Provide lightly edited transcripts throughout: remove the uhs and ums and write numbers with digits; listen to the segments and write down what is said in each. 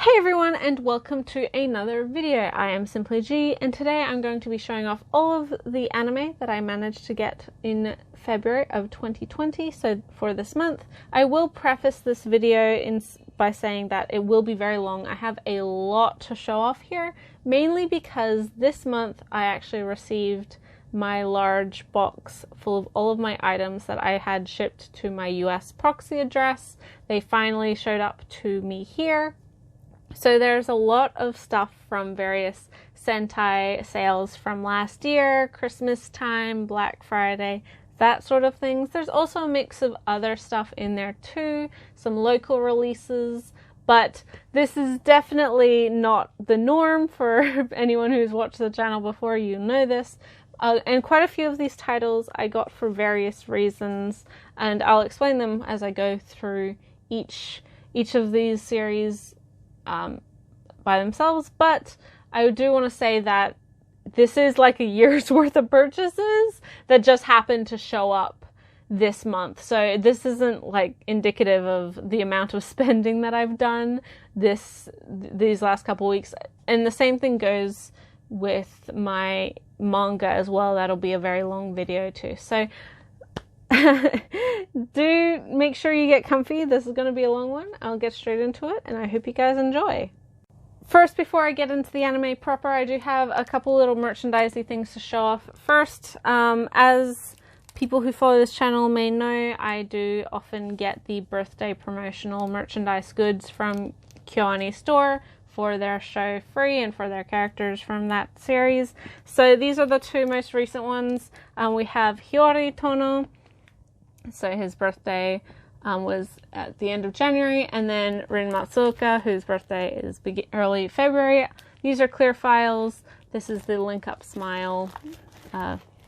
Hey everyone, and welcome to another video. I am Simply G, and today I'm going to be showing off all of the anime that I managed to get in February of 2020, so for this month. I will preface this video by saying that it will be very long. I have a lot to show off here, mainly because this month I actually received my large box full of all of my items that I had shipped to my US proxy address. They finally showed up to me here. So there's a lot of stuff from various Sentai sales from last year, Christmas time, Black Friday, that sort of things. There's also a mix of other stuff in there too, some local releases, but this is definitely not the norm for anyone who's watched the channel before. You know this. And quite a few of these titles I got for various reasons, and I'll explain them as I go through each of these series by themselves, but I do want to say that this is like a year's worth of purchases that just happened to show up this month. So this isn't like indicative of the amount of spending that I've done these last couple weeks. And the same thing goes with my manga as well. That'll be a very long video too. So do make sure you get comfy. This is going to be a long one. I'll get straight into it, and I hope you guys enjoy. First, before I get into the anime proper, I do have a couple little merchandisey things to show off. First, as people who follow this channel may know, I do often get the birthday promotional merchandise goods from KyoAni store for their show Free and for their characters from that series. So these are the two most recent ones. We have Hiyori Tono. So his birthday was at the end of January, and then Rin Matsuoka, whose birthday is early February. These are clear files. This is the Link Up Smile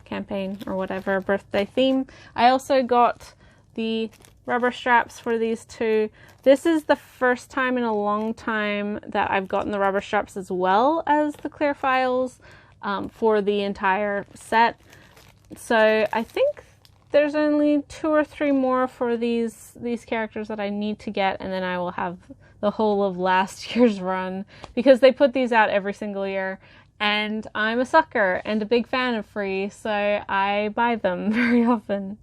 campaign or whatever birthday theme. I also got the rubber straps for these two. This is the first time in a long time that I've gotten the rubber straps as well as the clear files for the entire set. So I think there's only 2 or 3 more for these characters that I need to get, and then I will have the whole of last year's run, because they put these out every single year, and I'm a sucker and a big fan of Free, so I buy them very often.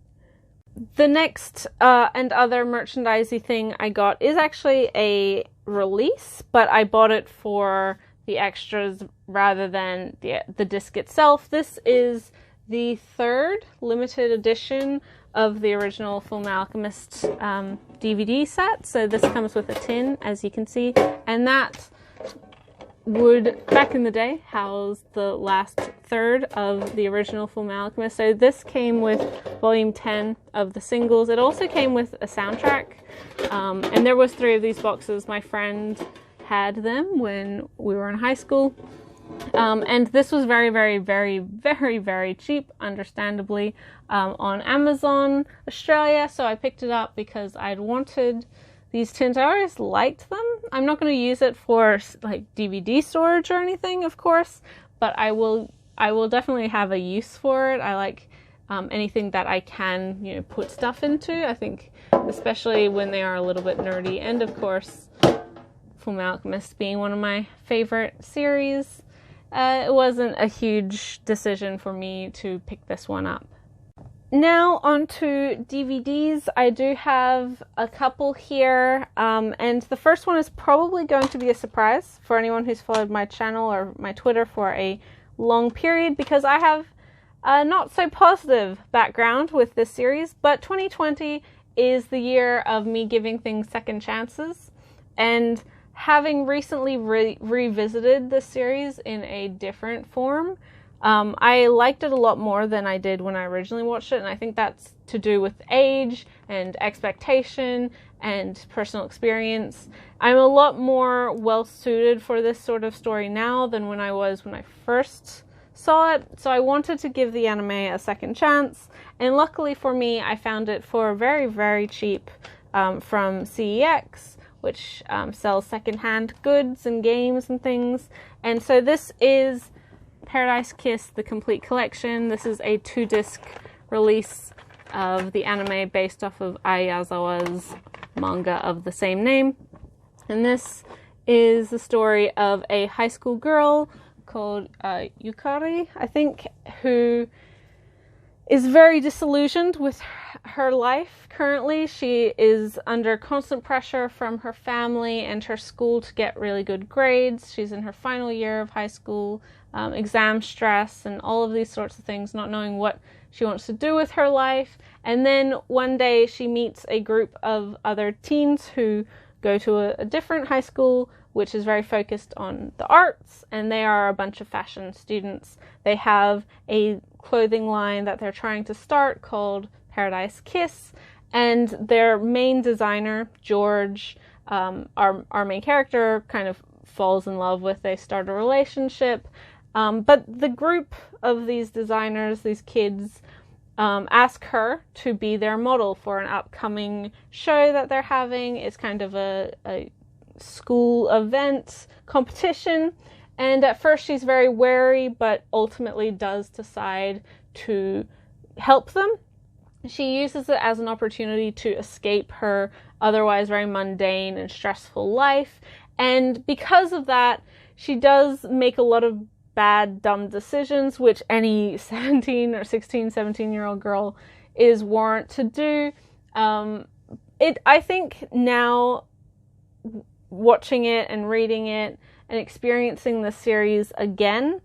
The next and other merchandisey thing I got is actually a release, but I bought it for the extras rather than the disc itself. This is the 3rd limited edition of the original Fullmetal Alchemist DVD set. So this comes with a tin, as you can see, and that would, back in the day, house the last third of the original Fullmetal Alchemist. So this came with volume 10 of the singles. It also came with a soundtrack, and there was 3 of these boxes. My friend had them when we were in high school. And this was very, very, very, very, very cheap, understandably, on Amazon Australia. So I picked it up because I'd wanted these tins. I always liked them. I'm not going to use it for like DVD storage or anything, of course, but I will definitely have a use for it. I like anything that I can, put stuff into. I think especially when they are a little bit nerdy, and of course, Fullmetal Alchemist being one of my favorite series. It wasn't a huge decision for me to pick this one up. Now onto DVDs. I do have a couple here, and the first one is probably going to be a surprise for anyone who's followed my channel or my Twitter for a long period, because I have a not so positive background with this series, but 2020 is the year of me giving things second chances, and having recently revisited this series in a different form, I liked it a lot more than I did when I originally watched it, and I think that's to do with age and expectation and personal experience. I'm a lot more well-suited for this sort of story now than when I was when I first saw it, so I wanted to give the anime a second chance, and luckily for me, I found it for very, very cheap from CEX, which sells secondhand goods and games and things. And so this is Paradise Kiss, the complete collection. This is a 2-disc release of the anime based off of Ayazawa's manga of the same name. And this is the story of a high school girl called Yukari, I think, who is very disillusioned with her life currently. She is under constant pressure from her family and her school to get really good grades. She's in her final year of high school, exam stress and all of these sorts of things, not knowing what she wants to do with her life. And then one day she meets a group of other teens who go to a different high school, which is very focused on the arts, and they are a bunch of fashion students. They have a clothing line that they're trying to start called Paradise Kiss, and their main designer, George, our main character, kind of falls in love with. They start a relationship, but the group of these designers, these kids, ask her to be their model for an upcoming show that they're having. It's kind of a school event competition, and at first she's very wary, but ultimately does decide to help them. She uses it as an opportunity to escape her otherwise very mundane and stressful life, and because of that, she does make a lot of bad, dumb decisions, which any 17 or 16, 17-year-old girl is warrant to do. I think now, watching it and reading it and experiencing the series again,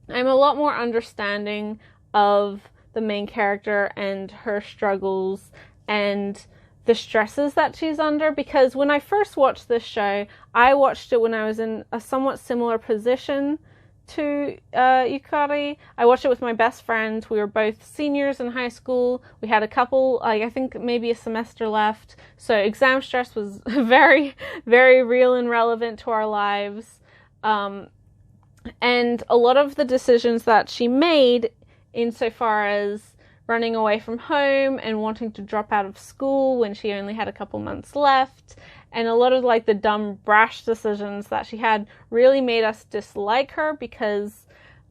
I'm a lot more understanding of the main character and her struggles and the stresses that she's under, because when I first watched this show, I watched it when I was in a somewhat similar position to Yukari. I watched it with my best friend. We were both seniors in high school. We had a couple, I think maybe a semester left. So exam stress was very, very real and relevant to our lives. And a lot of the decisions that she made, insofar as running away from home and wanting to drop out of school when she only had a couple months left, and a lot of like the dumb, brash decisions that she had, really made us dislike her, because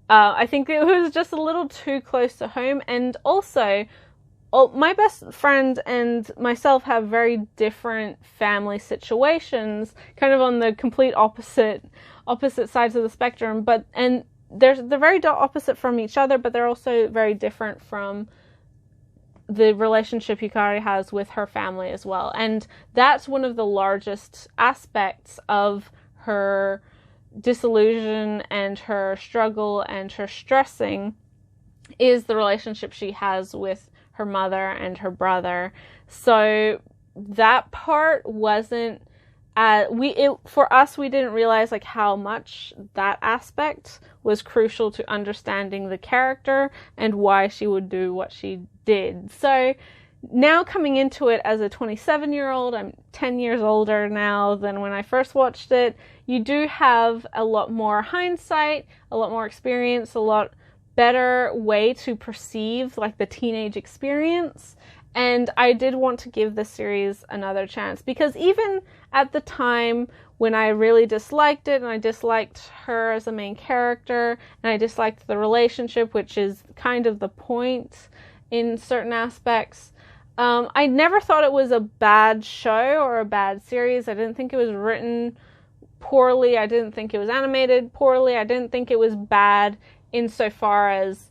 I think it was just a little too close to home. And also, my best friend and myself have very different family situations, kind of on the complete opposite sides of the spectrum. And they're very opposite from each other, but they're also very different from the relationship Yukari has with her family as well. And that's one of the largest aspects of her disillusion and her struggle and her stressing, is the relationship she has with her mother and her brother. So that part wasn't for us, we didn't realize like how much that aspect was crucial to understanding the character and why she would do what she did. So now coming into it as a 27-year-old, I'm 10 years older now than when I first watched it. You do have a lot more hindsight, a lot more experience, a lot better way to perceive like the teenage experience. And I did want to give this series another chance, because even at the time when I really disliked it, and I disliked her as a main character, and I disliked the relationship, which is kind of the point in certain aspects, I never thought it was a bad show or a bad series. I didn't think it was written poorly. I didn't think it was animated poorly. I didn't think it was bad insofar as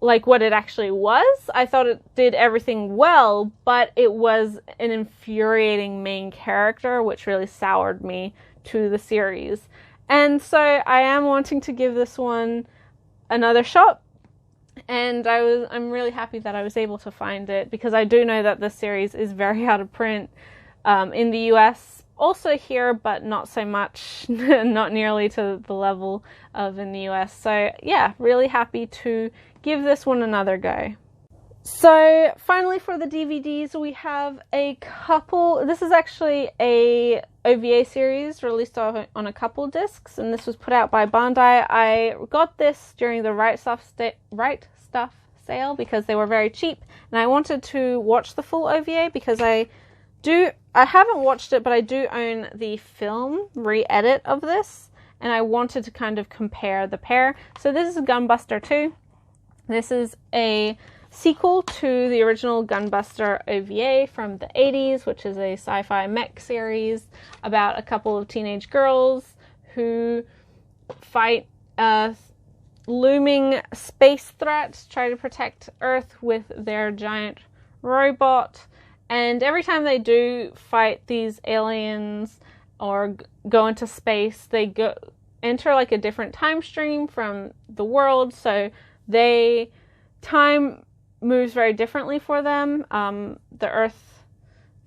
like what it actually was. I thought it did everything well, but it was an infuriating main character, which really soured me to the series. And so I am wanting to give this one another shot, and I'm really happy that I was able to find it, because I do know that this series is very out of print in the US, also here, but not so much, not nearly to the level of in the US. So yeah, really happy to give this one another go. So finally, for the DVDs, we have a couple. This is actually a OVA series released on a couple discs, and this was put out by Bandai. I got this during the Right Stuff sale because they were very cheap, and I wanted to watch the full OVA because I haven't watched it, but I do own the film re-edit of this, and I wanted to kind of compare the pair. So this is Gunbuster 2. This is a sequel to the original Gunbuster OVA from the 80s, which is a sci-fi mech series about a couple of teenage girls who fight looming space threats, try to protect Earth with their giant robot. And every time they do fight these aliens or go into space, they enter like a different time stream from the world, so time moves very differently for them.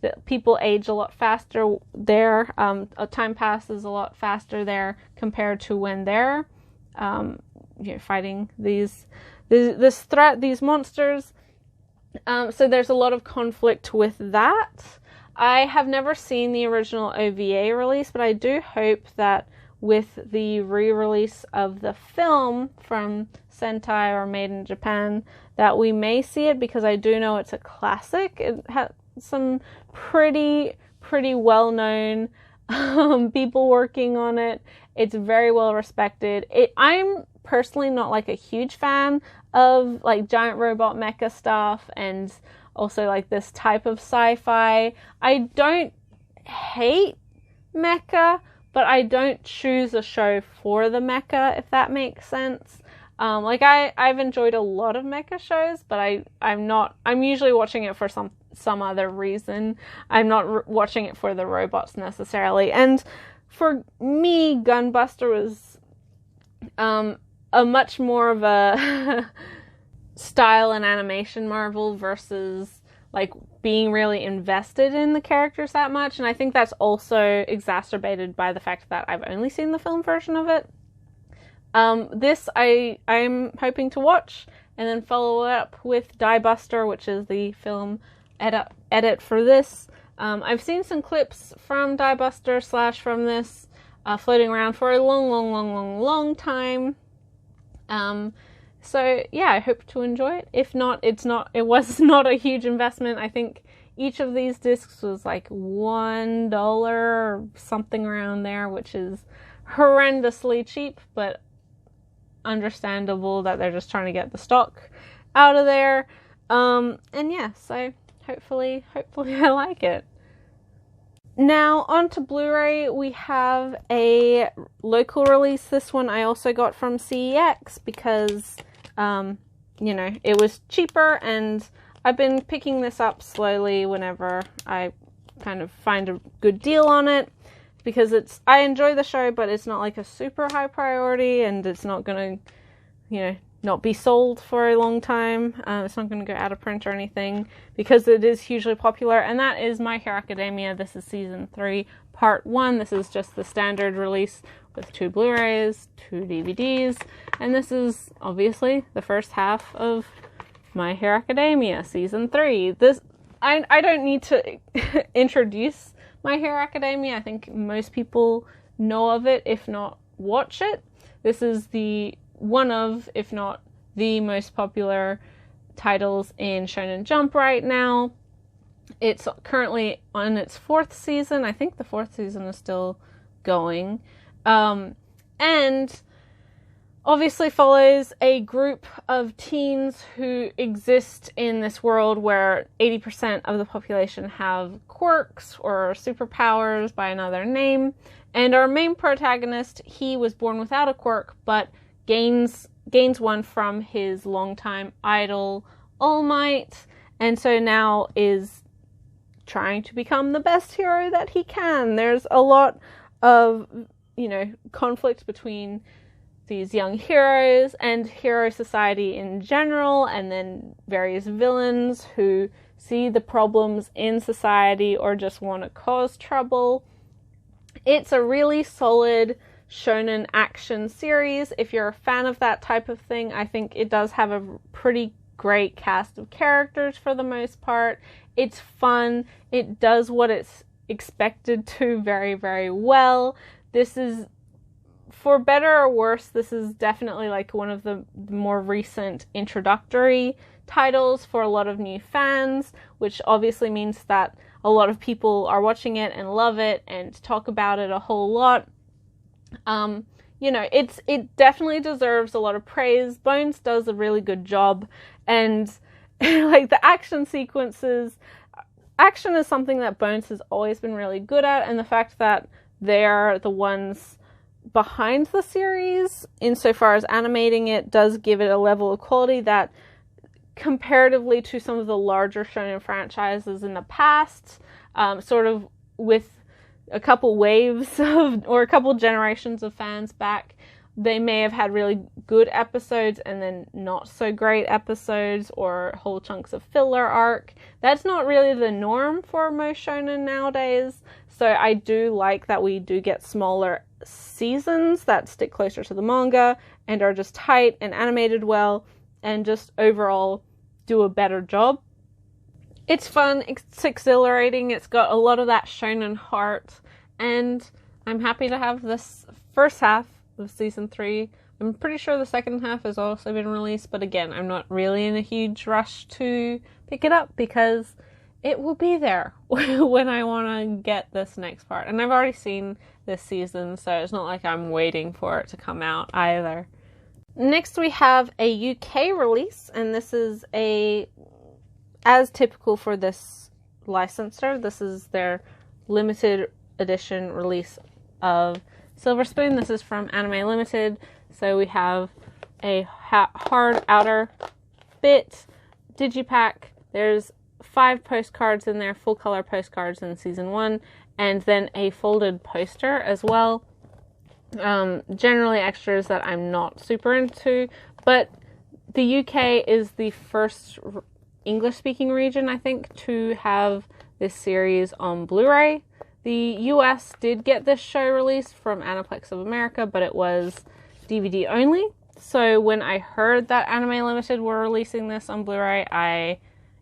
The people age a lot faster there. Time passes a lot faster there compared to when they're fighting this threat, these monsters. So there's a lot of conflict with that. I have never seen the original OVA release, but I do hope that with the re-release of the film from Sentai or Made in Japan, that we may see it, because I do know it's a classic. It has some pretty well-known people working on it. It's very well respected. I'm personally not like a huge fan of like giant robot mecha stuff and also like this type of sci-fi. I don't hate mecha, but I don't choose a show for the mecha, if that makes sense. I've enjoyed a lot of mecha shows, but I'm usually watching it for some other reason. I'm not watching it for the robots necessarily. And for me, Gunbuster was a much more of a style and animation marvel versus like being really invested in the characters that much. And I think that's also exacerbated by the fact that I've only seen the film version of it. This I'm hoping to watch and then follow it up with Die Buster, which is the film edit for this. I've seen some clips from Die Buster / from this floating around for a long time. So yeah, I hope to enjoy it. If not, it was not a huge investment. I think each of these discs was like $1 or something around there, which is horrendously cheap, but understandable that they're just trying to get the stock out of there. And yeah, so hopefully I like it. Now, on to Blu-ray, we have a local release. This one I also got from CEX because, it was cheaper, and I've been picking this up slowly whenever I kind of find a good deal on it, because I enjoy the show, but it's not like a super high priority, and it's not going to, not be sold for a long time. It's not going to go out of print or anything, because it is hugely popular, and that is My Hero Academia. This is season 3, part 1. This is just the standard release with 2 Blu-rays, 2 DVDs, and this is obviously the first half of My Hero Academia season 3. I don't need to introduce My Hero Academia. I think most people know of it, if not watch it. This is one of, if not the most popular titles in Shonen Jump right now. It's currently on its 4th season. I think the 4th season is still going. And obviously follows a group of teens who exist in this world where 80% of the population have quirks or superpowers by another name. And our main protagonist, he was born without a quirk, but gains one from his longtime idol, All Might, and so now is trying to become the best hero that he can. There's a lot of, conflict between these young heroes and hero society in general, and then various villains who see the problems in society or just want to cause trouble. It's a really solid shonen action series. If you're a fan of that type of thing, I think it does have a pretty great cast of characters for the most part. It's fun. It does what it's expected to very, very well. This is, for better or worse, this is definitely like one of the more recent introductory titles for a lot of new fans, which obviously means that a lot of people are watching it and love it and talk about it a whole lot. It definitely deserves a lot of praise. Bones does a really good job, and like the action sequences. Action is something that Bones has always been really good at, and the fact that they're the ones behind the series, insofar as animating it, does give it a level of quality that, comparatively to some of the larger shonen franchises in the past, sort of with a couple waves of, or a couple generations of fans back, they may have had really good episodes and then not so great episodes, or whole chunks of filler arc. That's not really the norm for most shonen nowadays. So I do like that we do get smaller seasons that stick closer to the manga and are just tight and animated well and just overall do a better job. It's fun, it's exhilarating, it's got a lot of that shonen heart, and I'm happy to have this first half of season 3. I'm pretty sure the second half has also been released, but again, I'm not really in a huge rush to pick it up because it will be there when I want to get this next part. And I've already seen this season, so it's not like I'm waiting for it to come out either. Next we have a UK release, and this is as typical for this licensor, this is their limited edition release of Silver Spoon. This is from Anime Limited. So we have a hard outer bit digipack. There's 5 postcards in there, full color postcards in season 1, and then a folded poster as well. Generally extras that I'm not super into, but the UK is the first English-speaking region, I think, to have this series on Blu-ray. The US did get this show released from Aniplex of America, but it was DVD only. So when I heard that Anime Limited were releasing this on Blu-ray,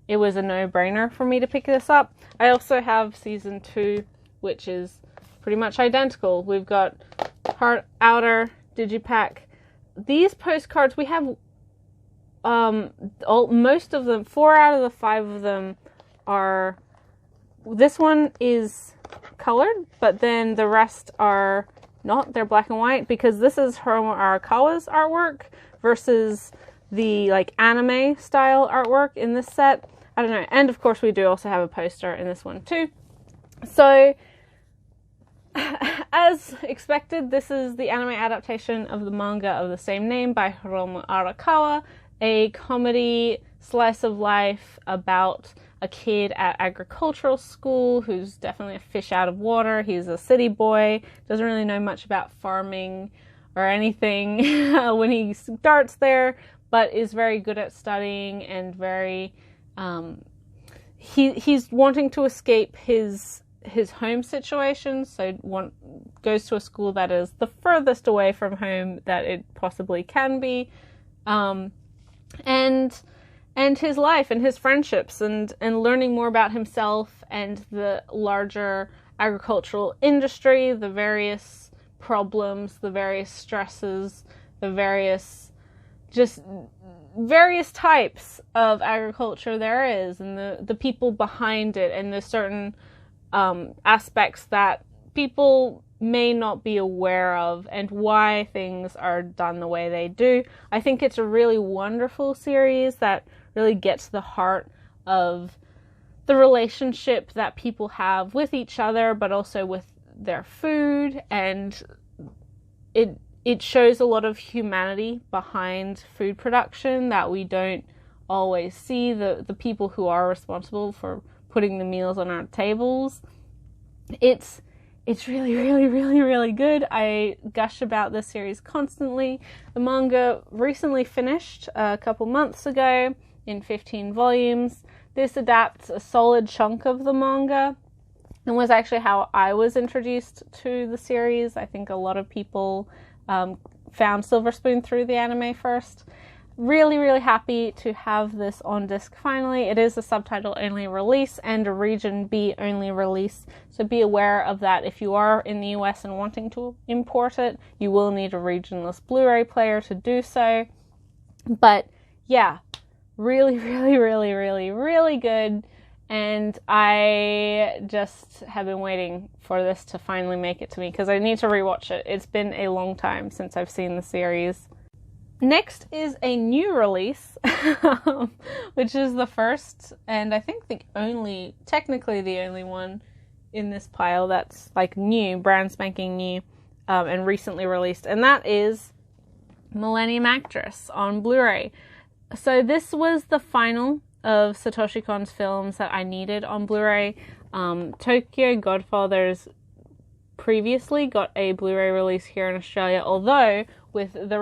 it was a no-brainer for me to pick this up. I also have season 2, which is pretty much identical. We've got hard outer digipack. These postcards, we have most of them, 4 out of the 5 of them are, this one is colored, but then the rest are not. They're black and white, because this is Hiromu Arakawa's artwork versus the like anime style artwork in this set. I don't know. And of course we do also have a poster in this one too. So as expected, this is the anime adaptation of the manga of the same name by Hiromu Arakawa, a comedy slice of life about a kid at agricultural school who's definitely a fish out of water. He's a city boy, doesn't really know much about farming or anything when he starts there, but is very good at studying and very he's wanting to escape his home situation, so goes to a school that is the furthest away from home that it possibly can be, and his life and his friendships and learning more about himself and the larger agricultural industry, the various problems, the various stresses, the various types of agriculture there is, and the people behind it, and the certain aspects that people may not be aware of, and why things are done the way they do. I think it's a really wonderful series that really gets to the heart of the relationship that people have with each other, but also with their food, and it shows a lot of humanity behind food production that we don't always see, the people who are responsible for putting the meals on our tables. It's really, really, really, really good. I gush about this series constantly. The manga recently finished a couple months ago in 15 volumes. This adapts a solid chunk of the manga and was actually how I was introduced to the series. I think a lot of people found Silver Spoon through the anime first. Really, really happy to have this on disc finally. It is a subtitle only release and a region B only release, so be aware of that. If you are in the US and wanting to import it, you will need a regionless Blu-ray player to do so. But yeah, really, really, really, really, really good. And I just have been waiting for this to finally make it to me because I need to rewatch it. It's been a long time since I've seen the series. Next is a new release, which is the first, and I think technically the only one in this pile that's like new, brand spanking new, and recently released, and that is Millennium Actress on Blu-ray. So this was the final of Satoshi Kon's films that I needed on Blu-ray. Tokyo Godfathers previously got a Blu-ray release here in Australia, although with the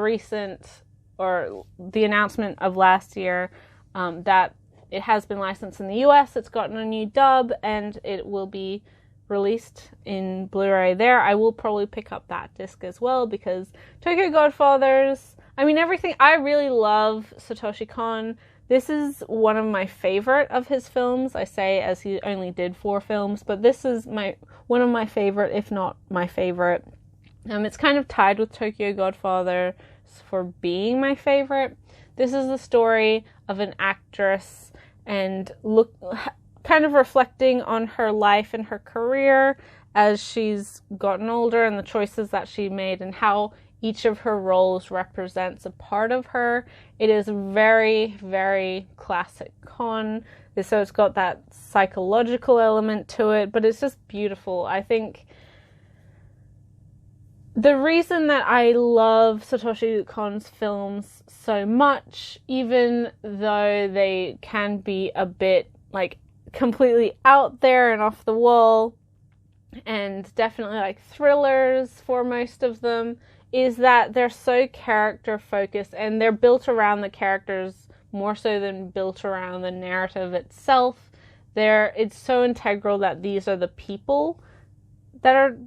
the announcement of last year that it has been licensed in the US, it's gotten a new dub, and it will be released in Blu-ray there. I will probably pick up that disc as well, because Tokyo Godfathers, I mean, everything, I really love Satoshi Kon. This is one of my favorite of his films. I say as he only did 4 films, but this is one of my favorite, if not my favorite. It's kind of tied with Tokyo Godfather for being my favorite. This is the story of an actress and kind of reflecting on her life and her career as she's gotten older, and the choices that she made and how each of her roles represents a part of her. It is very, very classic Kon. So it's got that psychological element to it, but it's just beautiful. I think the reason that I love Satoshi Kon's films so much, even though they can be a bit like completely out there and off the wall, and definitely like thrillers for most of them, is that they're so character focused and they're built around the characters more so than built around the narrative itself. It's so integral that these are the people that are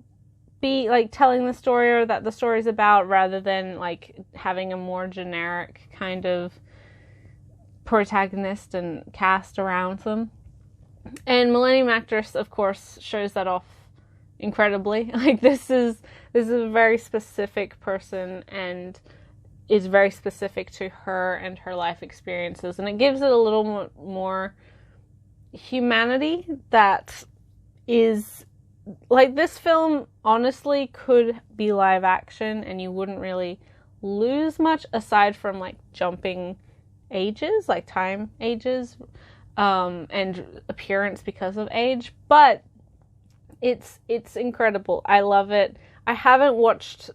telling the story, or that the story's about, rather than like having a more generic kind of protagonist and cast around them. And Millennium Actress, of course, shows that off incredibly. Like this is a very specific person, and is very specific to her and her life experiences, and it gives it a little more humanity that is like, this film honestly could be live action and you wouldn't really lose much aside from like jumping ages, like time ages, and appearance because of age, but it's incredible. I love it. I haven't watched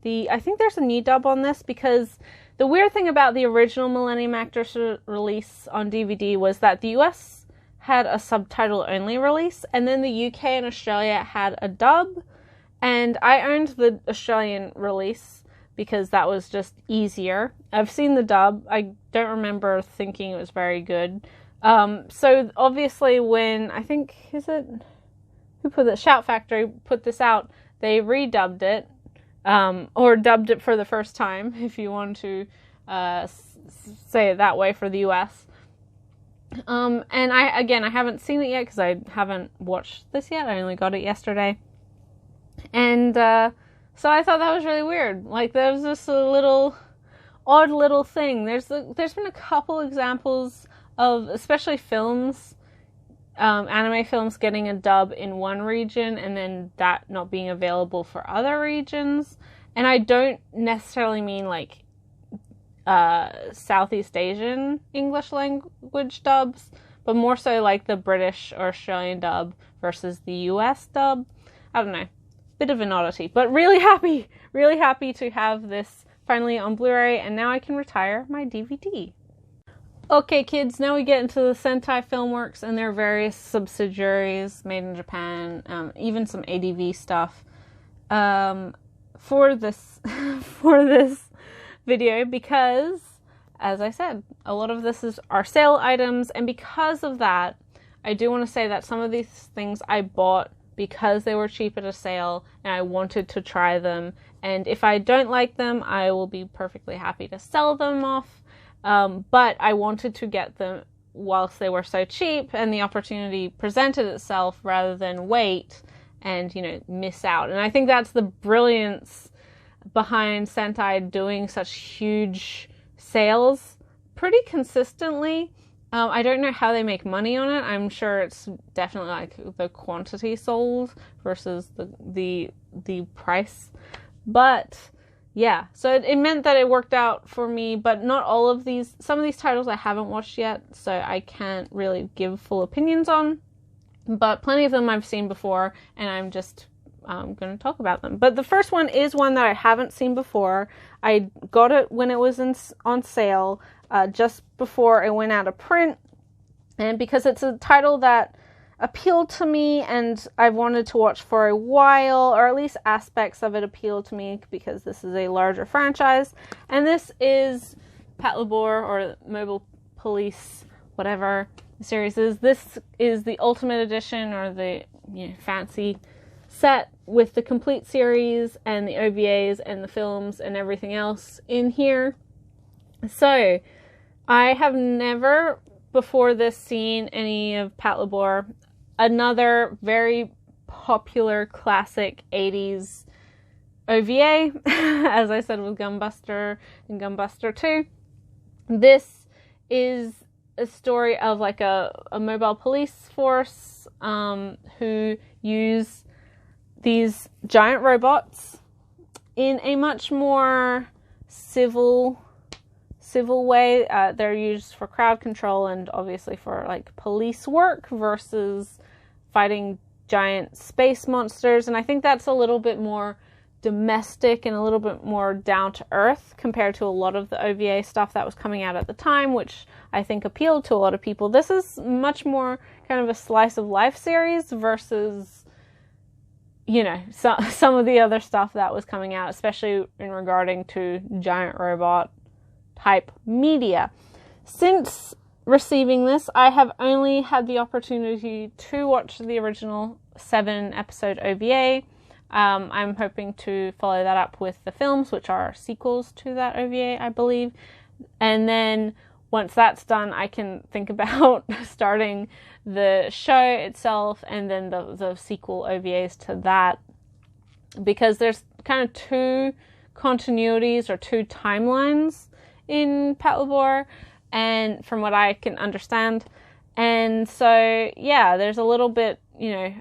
I think there's a new dub on this, because the weird thing about the original Millennium Actress release on DVD was that the US had a subtitle only release, and then the UK and Australia had a dub, and I owned the Australian release because that was just easier. I've seen the dub. I don't remember thinking it was very good. So obviously when, I think, who put it? Shout Factory put this out, they redubbed it, or dubbed it for the first time, if you want to say it that way, for the US. And I haven't seen it yet because I haven't watched this yet. I only got it yesterday. And so I thought that was really weird. Like, there was just a odd little thing. There's been a couple examples of, especially films, anime films getting a dub in one region and then that not being available for other regions. And I don't necessarily mean like Southeast Asian English language dubs, but more so like the British or Australian dub versus the US dub. I don't know, bit of an oddity, but really happy to have this finally on Blu-ray, and now I can retire my DVD. Okay kids, now we get into the Sentai Filmworks and their various subsidiaries made in Japan, even some ADV stuff. For this video, because, as I said, a lot of this is our sale items, and because of that, I do want to say that some of these things I bought because they were cheap at a sale and I wanted to try them, and if I don't like them, I will be perfectly happy to sell them off, but I wanted to get them whilst they were so cheap and the opportunity presented itself, rather than wait and, miss out. And I think that's the brilliance behind Sentai doing such huge sales pretty consistently. I don't know how they make money on it. I'm sure it's definitely like the quantity sold versus the price. But, yeah, so it meant that it worked out for me, but not all of these. Some of these titles I haven't watched yet, so I can't really give full opinions on. But plenty of them I've seen before, and I'm just going to talk about them. But the first one is one that I haven't seen before. I got it when it was on sale, just before it went out of print. And because it's a title that appealed to me and I've wanted to watch for a while, or at least aspects of it appeal to me because this is a larger franchise. And this is Patlabor, or Mobile Police, whatever the series is. This is the Ultimate Edition, or the fancy set with the complete series and the OVAs and the films and everything else in here. So I have never before this seen any of Patlabor. Another very popular classic 80s OVA, as I said with Gunbuster and Gunbuster 2. This is a story of like a mobile police force who use these giant robots in a much more civil way. They're used for crowd control and obviously for like police work versus fighting giant space monsters. And I think that's a little bit more domestic and a little bit more down to earth compared to a lot of the OVA stuff that was coming out at the time, which I think appealed to a lot of people. This is much more kind of a slice of life series versus, some of the other stuff that was coming out, especially in regarding to giant robot type media. Since receiving this, I have only had the opportunity to watch the original 7-episode OVA. I'm hoping to follow that up with the films, which are sequels to that OVA, I believe. And then once that's done, I can think about starting the show itself and then the sequel OVAs to that. Because there's kind of two continuities or two timelines in Patlabor, and from what I can understand. And so, yeah, there's a little bit,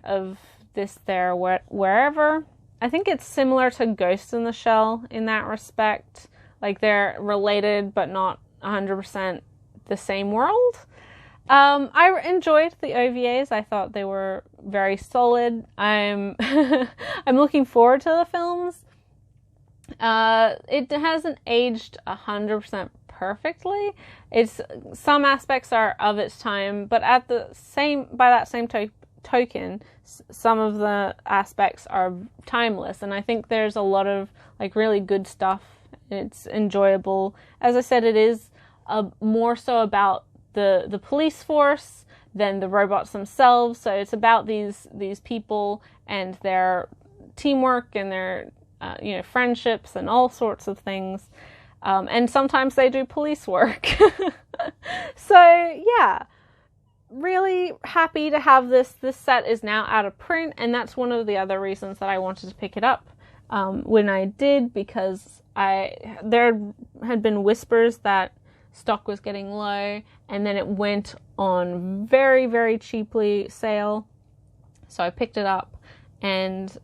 of this there wherever. I think it's similar to Ghost in the Shell in that respect. Like, they're related, but not 100% the same world. I enjoyed the OVAs. I thought they were very solid. I'm looking forward to the films. It hasn't aged 100% perfectly. Some aspects are of its time, but by that same token, some of the aspects are timeless, and I think there's a lot of like really good stuff. It's enjoyable. As I said, it is more so about the police force than the robots themselves. So it's about these people and their teamwork and their friendships and all sorts of things. And sometimes they do police work. So yeah, really happy to have this. This set is now out of print, and that's one of the other reasons that I wanted to pick it up when I did, because there had been whispers that stock was getting low, and then it went on very, very cheaply sale. So I picked it up. And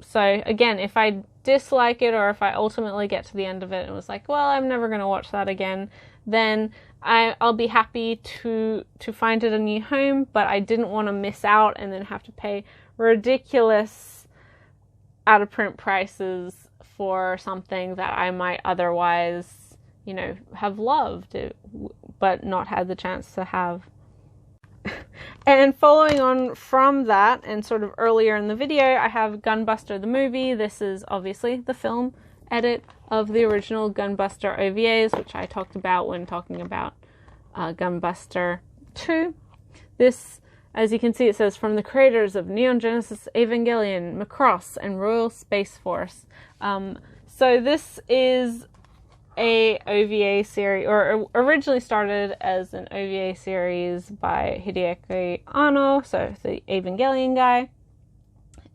so again, if I dislike it, or if I ultimately get to the end of it and was like, well, I'm never going to watch that again, then I'll be happy to find it a new home. But I didn't want to miss out and then have to pay ridiculous out of print prices for something that I might otherwise, have loved, but not had the chance to have. And following on from that, and sort of earlier in the video, I have Gunbuster the movie. This is obviously the film edit of the original Gunbuster OVAs, which I talked about when talking about Gunbuster 2. This, as you can see, it says, from the creators of Neon Genesis Evangelion, Macross, and Royal Space Force. So this is a OVA series, or originally started as an OVA series by Hideaki Anno, so the Evangelion guy,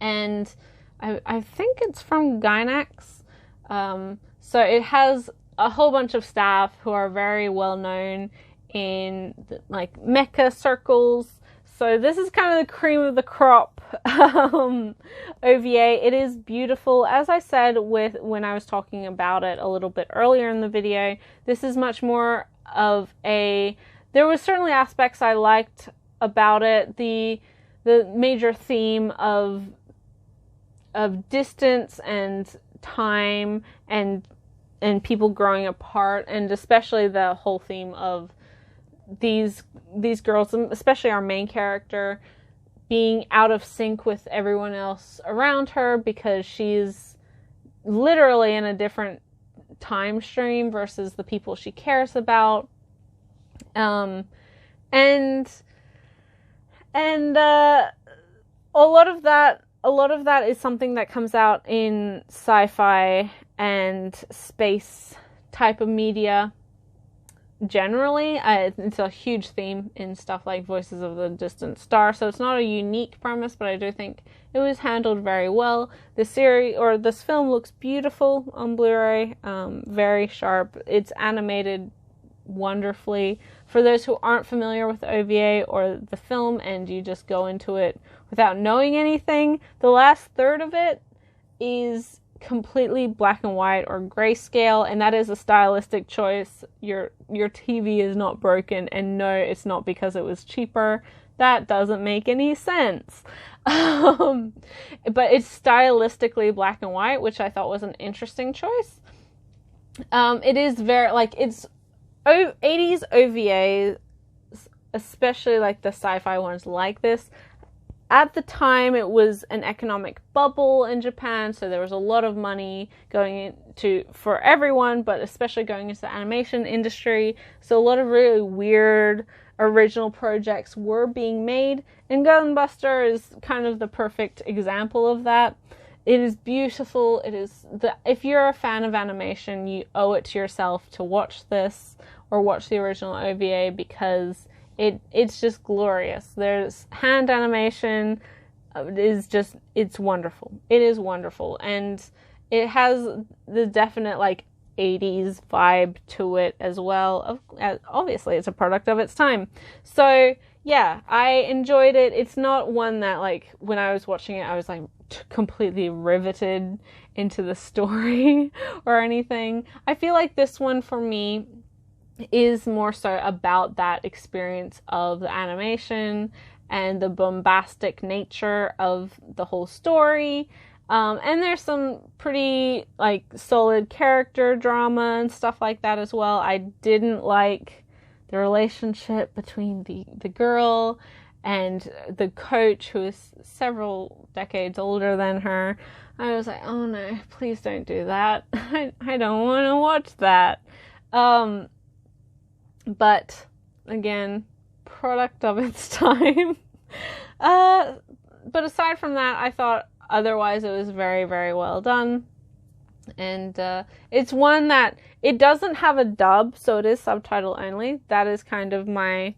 and I think it's from Gainax. So it has a whole bunch of staff who are very well known in like Mecha circles. So this is kind of the cream of the crop OVA. It is beautiful. As I said when I was talking about it a little bit earlier in the video, this is much more of a... There was certainly aspects I liked about it. The major theme of distance and time and people growing apart, and especially the whole theme of these girls, especially our main character, being out of sync with everyone else around her because she's literally in a different time stream versus the people she cares about. And a lot of that is something that comes out in sci-fi and space type of media generally. It's a huge theme in stuff like Voices of the Distant Star, so it's not a unique premise, but I do think it was handled very well. This film looks beautiful on Blu-ray, very sharp. It's animated wonderfully. For those who aren't familiar with the OVA or the film and you just go into it without knowing anything, the last third of it is completely black and white or grayscale, and that is a stylistic choice. Your TV is not broken, and no, it's not because it was cheaper. That doesn't make any sense. But it's stylistically black and white, which I thought was an interesting choice. It is very, it's 80s OVAs, especially like the sci-fi ones like this. At the time, it was an economic bubble in Japan, so there was a lot of money going for everyone, but especially going into the animation industry. So a lot of really weird original projects were being made, and Gunbuster is kind of the perfect example of that. It is beautiful. If you're a fan of animation, you owe it to yourself to watch this or watch the original OVA because it's just glorious. There's hand animation. It's wonderful. It is wonderful. And it has the definite 80s vibe to it as well. Obviously, it's a product of its time. So yeah, I enjoyed it. It's not one that when I was watching it, I was completely riveted into the story or anything. I feel like this one for me is more so about that experience of the animation and the bombastic nature of the whole story. And there's some pretty solid character drama and stuff like that as well. I didn't like the relationship between the girl and the coach, who is several decades older than her. I was like, oh no, please don't do that. I don't want to watch that. But again, product of its time. But aside from that, I thought otherwise it was very, very well done. And it's one that it doesn't have a dub, so it is subtitle only. That is kind of my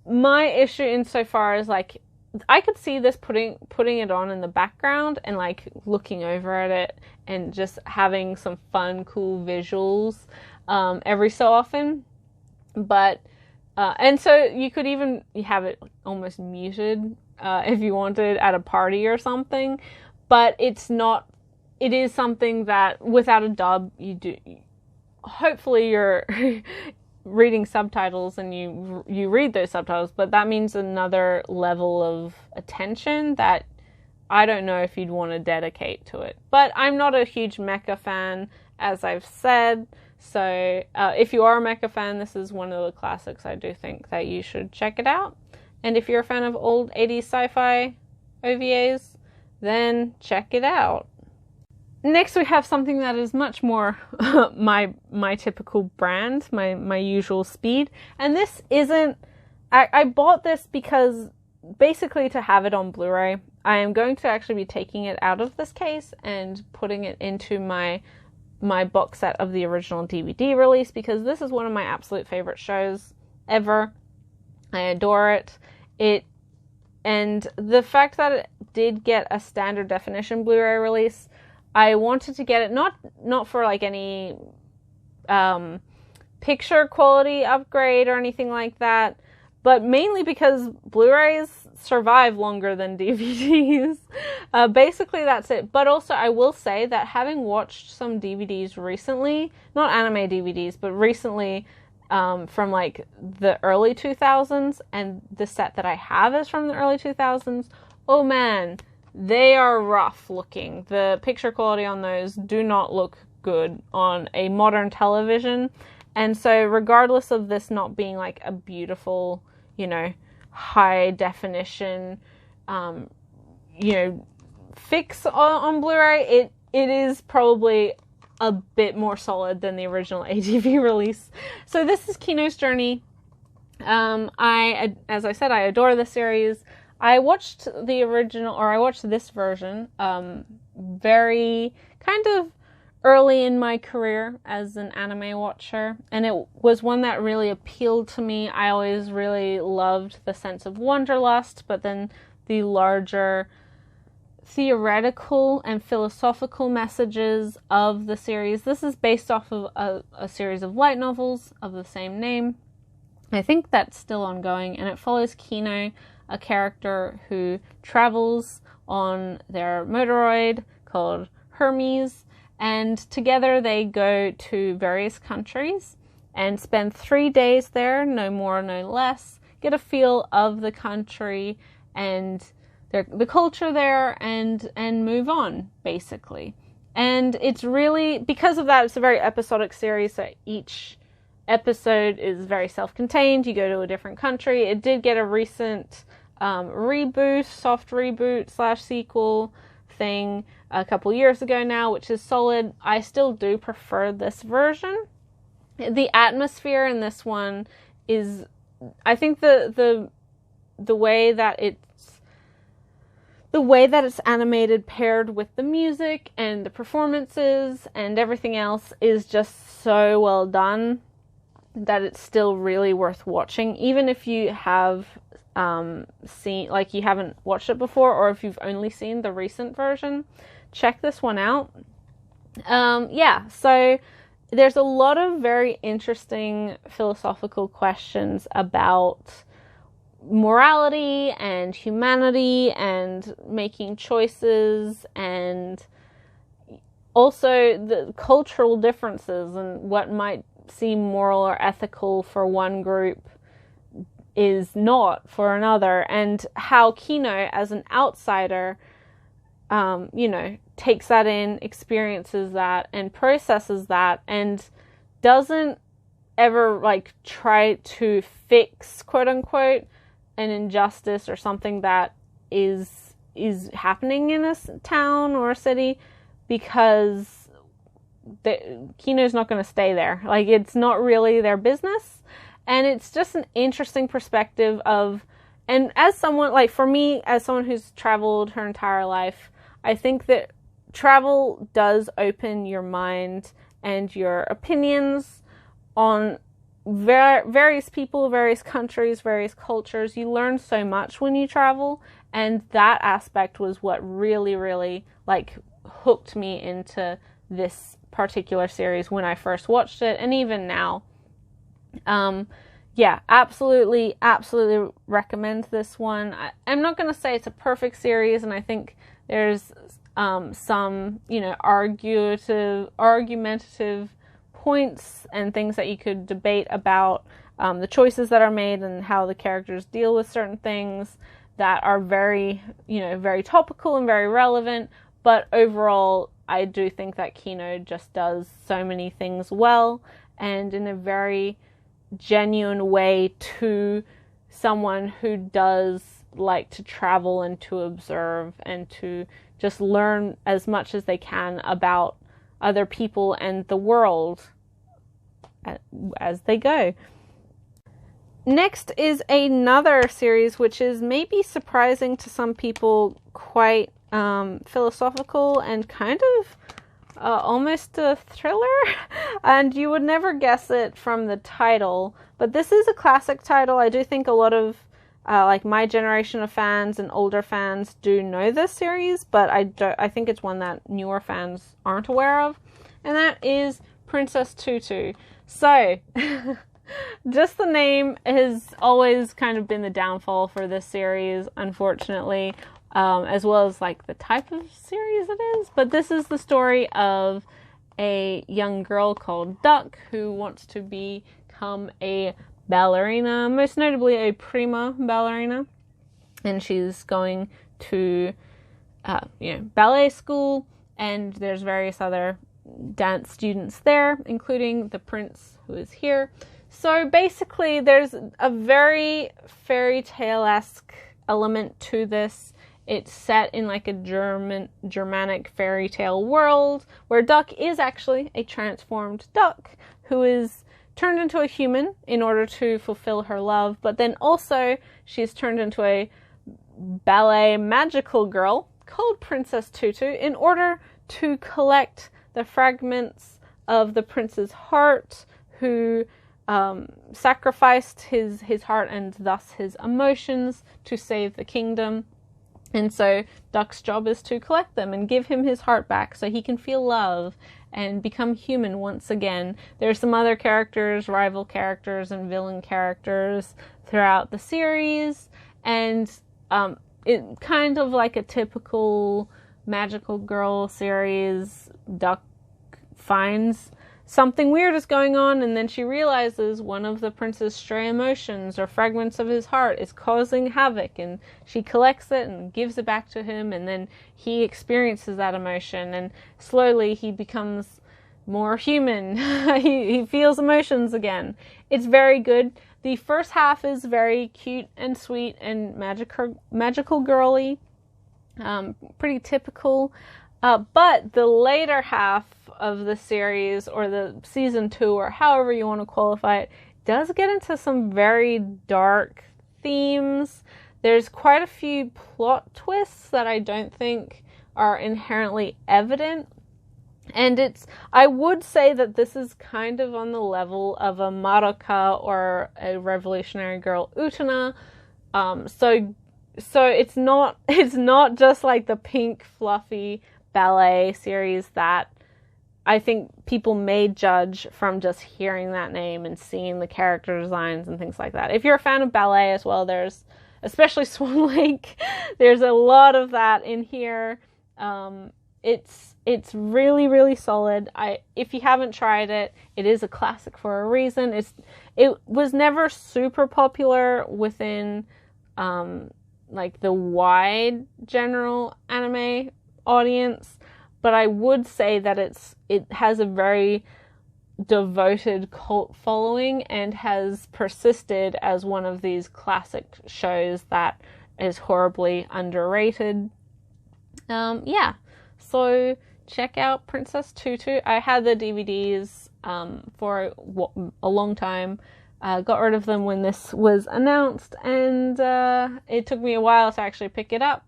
issue insofar as I could see this putting it on in the background and looking over at it and just having some fun, cool visuals every so often. But and so you could even have it almost muted if you wanted at a party or something. But it's not. It is something that without a dub, you do. Hopefully, you're reading subtitles and you read those subtitles, but that means another level of attention that I don't know if you'd want to dedicate to it. But I'm not a huge Mecha fan, as I've said. So if you are a Mecha fan, this is one of the classics. I do think that you should check it out. And if you're a fan of old 80s sci-fi OVAs, then check it out. Next, we have something that is much more my typical brand, my usual speed. And this isn't... I bought this because basically to have it on Blu-ray. I am going to actually be taking it out of this case and putting it into my box set of the original DVD release, because this is one of my absolute favorite shows ever. I adore it. And the fact that it did get a standard definition Blu-ray release, I wanted to get it not for any picture quality upgrade or anything like that, but mainly because Blu-rays survive longer than DVDs. Basically, that's it. But also, I will say that having watched some DVDs recently, not anime DVDs, but recently from like the early 2000s, and the set that I have is from the early 2000s, oh man, they are rough looking. The picture quality on those do not look good on a modern television. And so regardless of this not being like a beautiful, you know, high definition, you know, fix on Blu-ray, it is probably a bit more solid than the original ADV release. So this is Kino's Journey. As I said, I adore the series. I watched the original, or I watched this version, very kind of early in my career as an anime watcher, and it was one that really appealed to me. I always really loved the sense of wanderlust, but then the larger theoretical and philosophical messages of the series. This is based off of a series of light novels of the same name. I think that's still ongoing, and it follows Kino, a character who travels on their motoroid called Hermes, and together they go to various countries and spend 3 days there, no more, no less, get a feel of the country and the culture there, and move on, basically. And it's really, because of that, it's a very episodic series, so each episode is very self-contained. You go to a different country. It did get a recent reboot, soft reboot / sequel thing a couple years ago now, which is solid. I still do prefer this version. The atmosphere in this one is, I think the way that it's animated paired with the music and the performances and everything else is just so well done that it's still really worth watching, even if you have seen, like, you haven't watched it before, or if you've only seen the recent version. Check this one out. Yeah, so there's a lot of very interesting philosophical questions about morality and humanity and making choices, and also the cultural differences and what might seem moral or ethical for one group is not for another, and how Kino, as an outsider, you know, takes that in, experiences that, and processes that, and doesn't ever, like, try to fix, quote unquote, an injustice or something that is happening in a town or a city, because Kino's not going to stay there. Like, it's not really their business. And it's just an interesting perspective of, and as someone, like, for me, as someone who's traveled her entire life, I think that travel does open your mind and your opinions on various people, various countries, various cultures. You learn so much when you travel, and that aspect was what really, really, like, hooked me into this particular series when I first watched it, and even now. Yeah, absolutely recommend this one. I'm not going to say it's a perfect series, and I think there's some, you know, argumentative points and things that you could debate about the choices that are made and how the characters deal with certain things that are very, you know, very topical and very relevant. But overall, I do think that Kino just does so many things well, and in a very genuine way to someone who does like to travel and to observe and to just learn as much as they can about other people and the world as they go. Next is another series which is maybe surprising to some people, quite philosophical and kind of almost a thriller, and you would never guess it from the title, but this is a classic title. I do think a lot of like my generation of fans and older fans do know this series, but I think it's one that newer fans aren't aware of, and that is Princess Tutu. So Just the name has always kind of been the downfall for this series, unfortunately, as well as like the type of series it is. But this is the story of a young girl called Duck who wants to become a ballerina, most notably a prima ballerina, and she's going to ballet school, and there's various other dance students there, including the prince who is here. So basically there's a very fairy tale-esque element to this. It's set in like a Germanic fairy tale world where Duck is actually a transformed duck who is turned into a human in order to fulfill her love, but then also she's turned into a ballet magical girl called Princess Tutu in order to collect the fragments of the prince's heart, who sacrificed his heart and thus his emotions to save the kingdom. And so Duck's job is to collect them and give him his heart back so he can feel love and become human once again. There's some other characters, rival characters and villain characters throughout the series, and it kind of like a typical magical girl series. Duck finds something weird is going on, and then she realizes one of the prince's stray emotions or fragments of his heart is causing havoc, and she collects it and gives it back to him, and then he experiences that emotion, and slowly he becomes more human. he feels emotions again. It's very good. The first half is very cute and sweet and magical girly, pretty typical. But the later half of the series, or the season 2, or however you want to qualify it, does get into some very dark themes. There's quite a few plot twists that I don't think are inherently evident. And I would say that this is kind of on the level of a Madoka or a Revolutionary Girl Utena. So it's not just like the pink fluffy ballet series that I think people may judge from just hearing that name and seeing the character designs and things like that. If you're a fan of ballet as well, there's, especially Swan Lake, there's a lot of that in here. It's really, really solid. If you haven't tried it, it is a classic for a reason. It was never super popular within like the wide general anime audience, but I would say that it has a very devoted cult following and has persisted as one of these classic shows that is horribly underrated. So check out Princess Tutu. I had the DVDs for a long time. Got rid of them when this was announced, and it took me a while to actually pick it up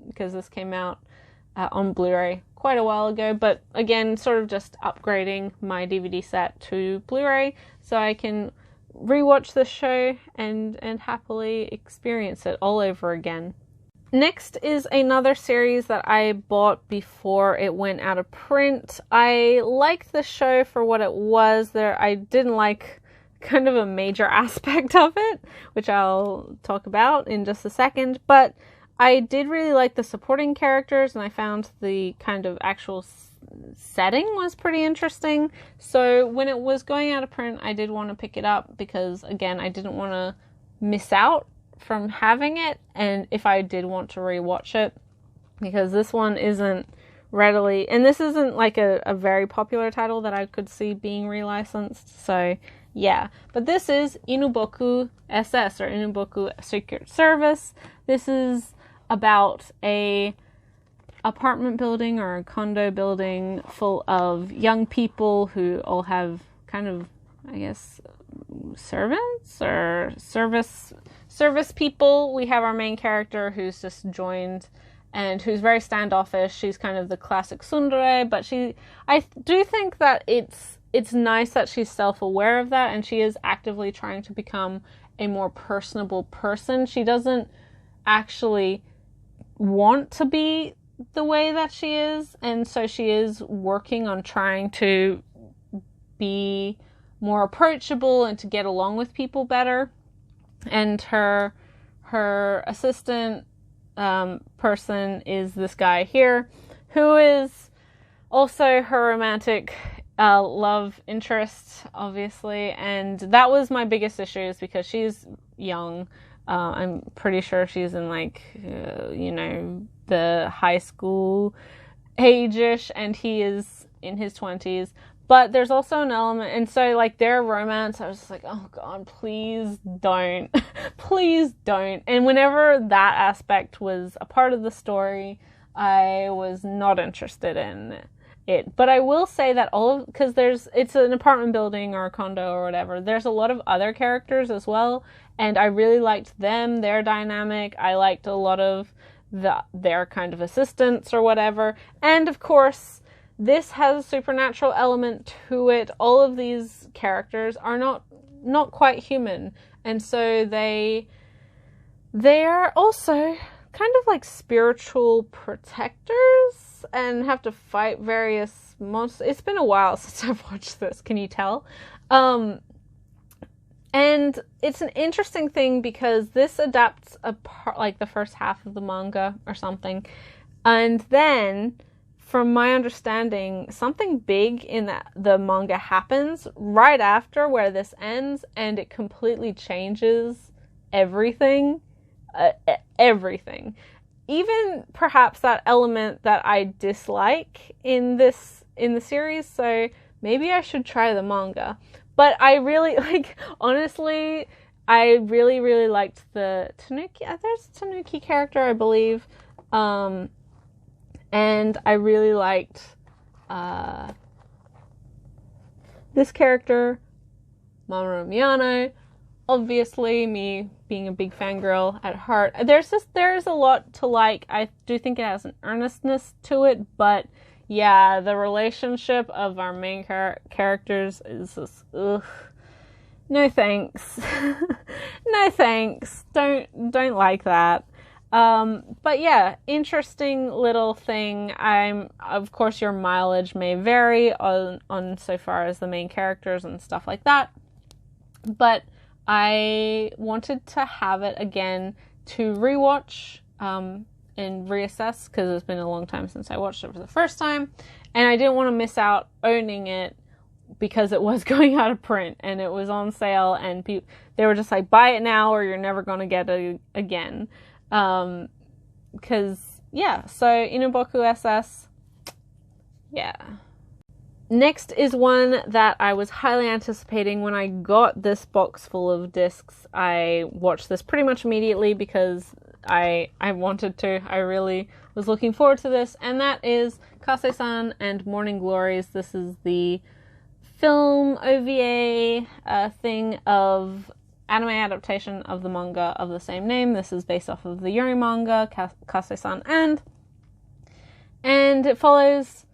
because this came out on Blu-ray quite a while ago, but again, sort of just upgrading my DVD set to Blu-ray so I can rewatch the show and happily experience it all over again. Next is another series that I bought before it went out of print. I liked the show for what it was. I didn't like kind of a major aspect of it, which I'll talk about in just a second, but I did really like the supporting characters, and I found the kind of actual setting was pretty interesting. So when it was going out of print, I did want to pick it up because, again, I didn't want to miss out from having it, and if I did want to rewatch it, because this one isn't readily, and this isn't like a very popular title that I could see being relicensed, so yeah. But this is Inuboku SS, or Inuboku Secret Service. This is about a apartment building or a condo building full of young people who all have kind of, I guess, servants or service people. We have our main character who's just joined and who's very standoffish. She's kind of the classic tsundere, but I do think that it's nice that she's self-aware of that, and she is actively trying to become a more personable person. She doesn't actually want to be the way that she is, and so she is working on trying to be more approachable and to get along with people better. And her assistant person is this guy here, who is also her romantic love interest, obviously. And that was my biggest issue, is because she's young. I'm pretty sure she's in like, the high school age-ish, and he is in his 20s. But there's also an element, and so like their romance, I was just like, oh God, please don't. Please don't. And whenever that aspect was a part of the story, I was not interested in it. But I will say that because it's an apartment building or a condo or whatever, there's a lot of other characters as well, and I really liked them, their dynamic. I liked a lot of their kind of assistants or whatever. And of course, this has a supernatural element to it. All of these characters are not quite human, and so they are also kind of like spiritual protectors and have to fight various monsters. It's been a while since I've watched this, can you tell? And it's an interesting thing because this adapts like the first half of the manga or something, and then, from my understanding, something big in the manga happens right after where this ends, and it completely changes everything. Everything. Even perhaps that element that I dislike in the series, so maybe I should try the manga. But I really, honestly, I really, really liked the Tanuki. There's a Tanuki character, I believe. And I really liked this character, Mamoru Miyano. Obviously, me being a big fangirl at heart. There's a lot to like. I do think it has an earnestness to it, but yeah, the relationship of our main characters is just, ugh. No thanks. No thanks. Don't like that. But yeah, interesting little thing. Of course, your mileage may vary on so far as the main characters and stuff like that. But I wanted to have it again to rewatch, and reassess, because it's been a long time since I watched it for the first time, and I didn't want to miss out owning it because it was going out of print and it was on sale, and they were just like, buy it now or you're never going to get it again. Because, yeah, so Inuboku SS, yeah. Next is one that I was highly anticipating. When I got this box full of discs, I watched this pretty much immediately because I wanted to. I really was looking forward to this, and that is Kase-san and Morning Glories. This is the film OVA thing of anime adaptation of the manga of the same name. This is based off of the Yuri manga, Kase-san and it follows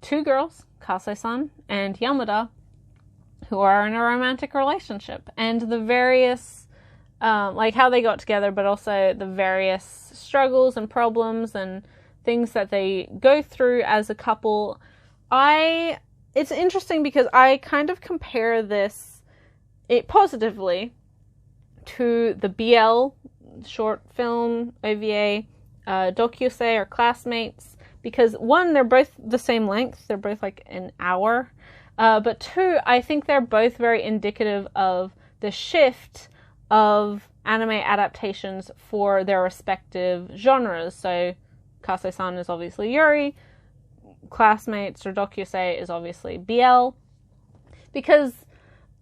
two girls, Kase-san and Yamada, who are in a romantic relationship, and the various like how they got together, but also the various struggles and problems and things that they go through as a couple. It's interesting because I kind of compare it positively to the BL short film OVA, Dokyusei or Classmates, because one, they're both the same length, they're both like an hour, but two, I think they're both very indicative of the shift of anime adaptations for their respective genres. So Kase-san is obviously Yuri, Classmates or Dokyusei is obviously BL, because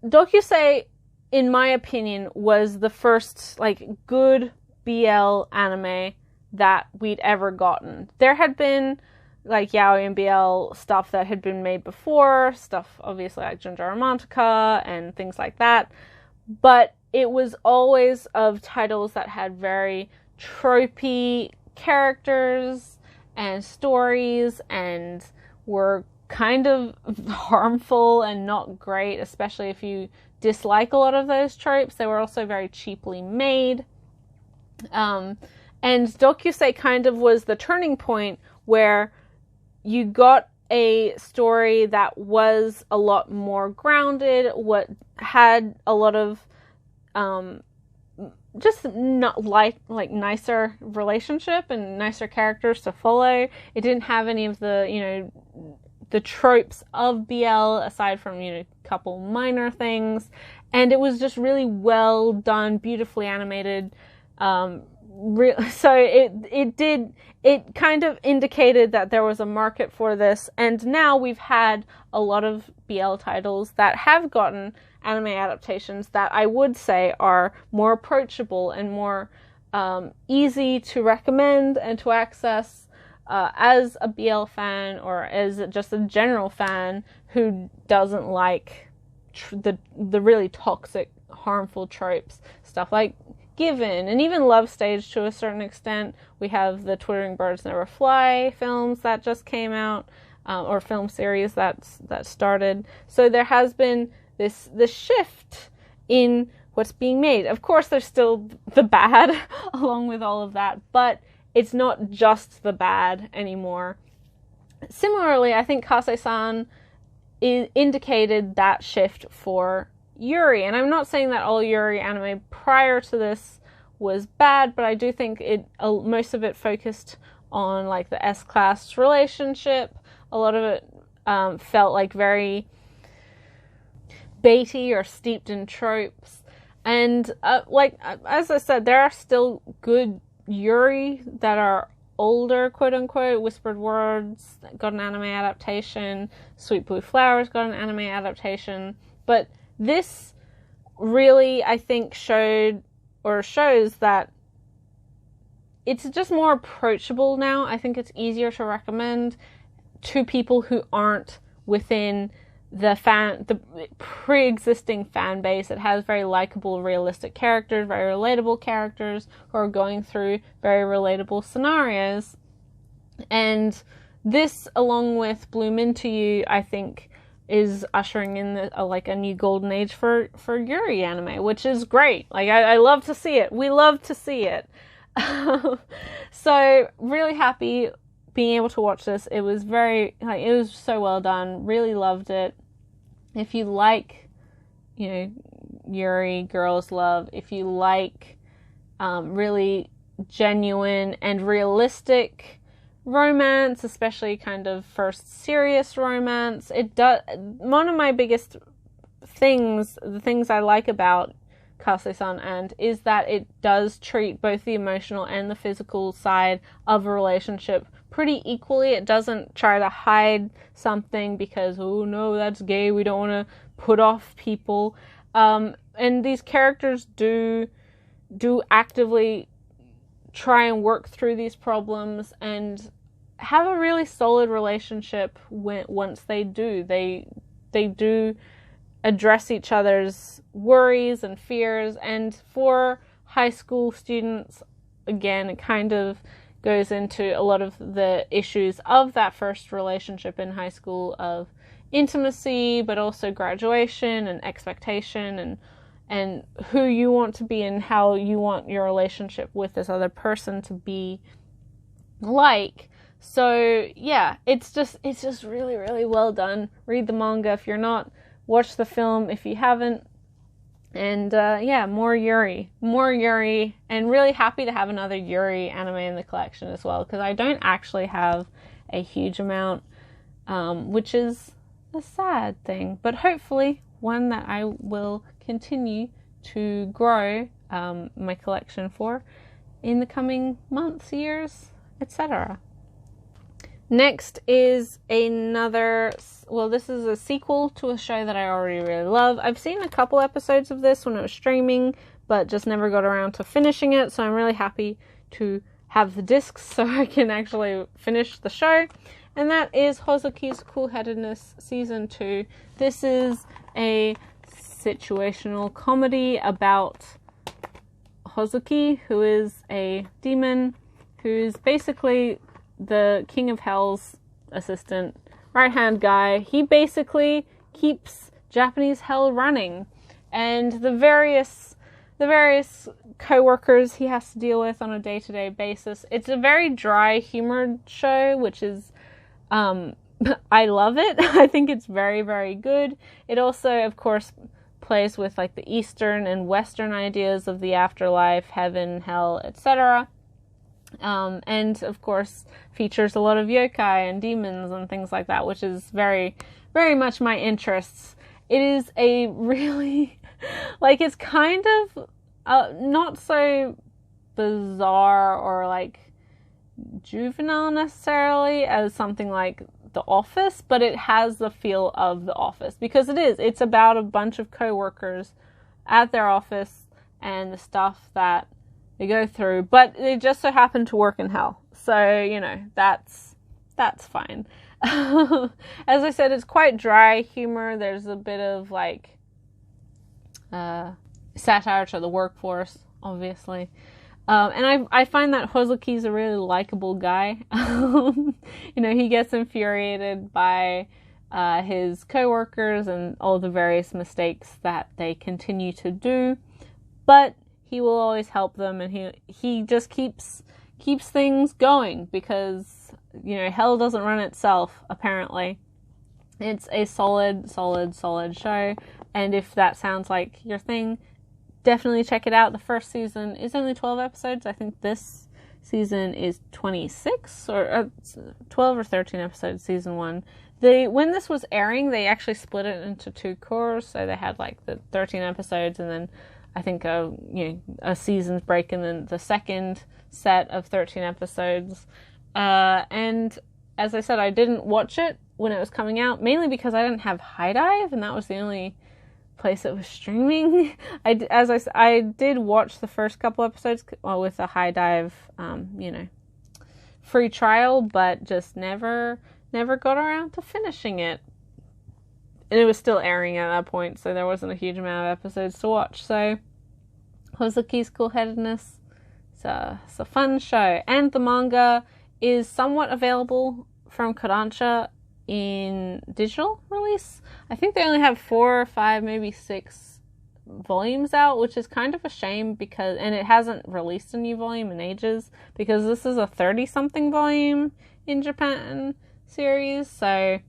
Dokyusei, in my opinion, was the first like good BL anime that we'd ever gotten. There had been like yaoi and BL stuff that had been made before, stuff obviously like Junjo Romantica and things like that, but it was always of titles that had very tropey characters and stories and were kind of harmful and not great, especially if you dislike a lot of those tropes. They were also very cheaply made. And Dokyusei kind of was the turning point where you got a story that was a lot more grounded, what had a lot of just not like nicer relationship and nicer characters to follow. It didn't have any of the, you know, the tropes of BL aside from, you know, a couple minor things, and it was just really well done, beautifully animated. So it kind of indicated that there was a market for this, and now we've had a lot of BL titles that have gotten anime adaptations that I would say are more approachable and more easy to recommend and to access as a BL fan, or as just a general fan who doesn't like the really toxic, harmful tropes, stuff like Given, and even Love Stage to a certain extent. We have the Twittering Birds Never Fly films that just came out, or film series that started. So there has been this shift in what's being made. Of course, there's still the bad along with all of that, but it's not just the bad anymore. Similarly, I think Kase-san indicated that shift for Yuri, and I'm not saying that all Yuri anime prior to this was bad, but I do think most of it focused on like the S-class relationship. A lot of it felt like very baity or steeped in tropes, and like as I said, there are still good Yuri that are older, quote unquote. Whispered Words got an anime adaptation, Sweet Blue Flowers got an anime adaptation, but this really, I think, shows that it's just more approachable now. I think it's easier to recommend to people who aren't within the pre-existing fan base. It has very likable, realistic characters, very relatable characters who are going through very relatable scenarios. And this, along with Bloom Into You, I think is ushering in a new golden age for Yuri anime, which is great. Like, I love to see it. We love to see it. So really happy being able to watch this. It was it was so well done. Really loved it. If you like, you know, Yuri Girls Love, if you like really genuine and realistic romance, especially kind of first serious romance, one of my biggest things, the things I like about Kase-san is that it does treat both the emotional and the physical side of a relationship pretty equally. It doesn't try to hide something because, oh no, that's gay, we don't want to put off people. And these characters do actively try and work through these problems and have a really solid relationship once they do. They do address each other's worries and fears, and for high school students, again, it kind of goes into a lot of the issues of that first relationship in high school, of intimacy, but also graduation and expectation, and who you want to be and how you want your relationship with this other person to be like. So yeah, it's just really, really well done. Read the manga if you're not, watch the film if you haven't, and yeah, more Yuri, and really happy to have another Yuri anime in the collection as well, because I don't actually have a huge amount, which is a sad thing, but hopefully one that I will continue to grow my collection for in the coming months, years, etc. Next is this is a sequel to a show that I already really love. I've seen a couple episodes of this when it was streaming, but just never got around to finishing it, so I'm really happy to have the discs so I can actually finish the show. And that is Hozuki's Cool-Headedness Season 2. This is a situational comedy about Hozuki, who is a demon, who's basically the King of Hell's assistant, right-hand guy. He basically keeps Japanese hell running, and the various co-workers he has to deal with on a day-to-day basis. It's a very dry, humored show, which is I love it. I think it's very, very good. It also, of course, plays with like the Eastern and Western ideas of the afterlife, heaven, hell, etc. And of course features a lot of yokai and demons and things like that, which is very, very much my interests. It is a really, like, it's kind of not so bizarre or like juvenile necessarily as something like The Office, but it has the feel of The Office because it's about a bunch of co-workers at their office and the stuff that they go through, but they just so happen to work in hell. So, you know, that's fine. As I said, it's quite dry humor. There's a bit of like satire to the workforce, obviously. And I find that Hozuki's a really likable guy. You know, he gets infuriated by his coworkers and all the various mistakes that they continue to do, but he will always help them, and he just keeps things going because, you know, hell doesn't run itself, apparently. It's a solid show, and if that sounds like your thing, definitely check it out. The first season is only 12 episodes. I think this season is 26 or 12 or 13 episodes, season 1. When this was airing, they actually split it into 2 cores, so they had like the 13 episodes and then I think a season's break and then the second set of 13 episodes. And as I said, I didn't watch it when it was coming out, mainly because I didn't have High Dive, and that was the only place that was streaming. I did watch the first couple episodes with a High Dive, free trial, but just never got around to finishing it. And it was still airing at that point, so there wasn't a huge amount of episodes to watch. So, Hozuki's cool-headedness, it's a fun show. And the manga is somewhat available from Kodansha in digital release. I think they only have 4 or 5, maybe 6 volumes out, which is kind of a shame and it hasn't released a new volume in ages, because this is a 30-something volume in Japan series, so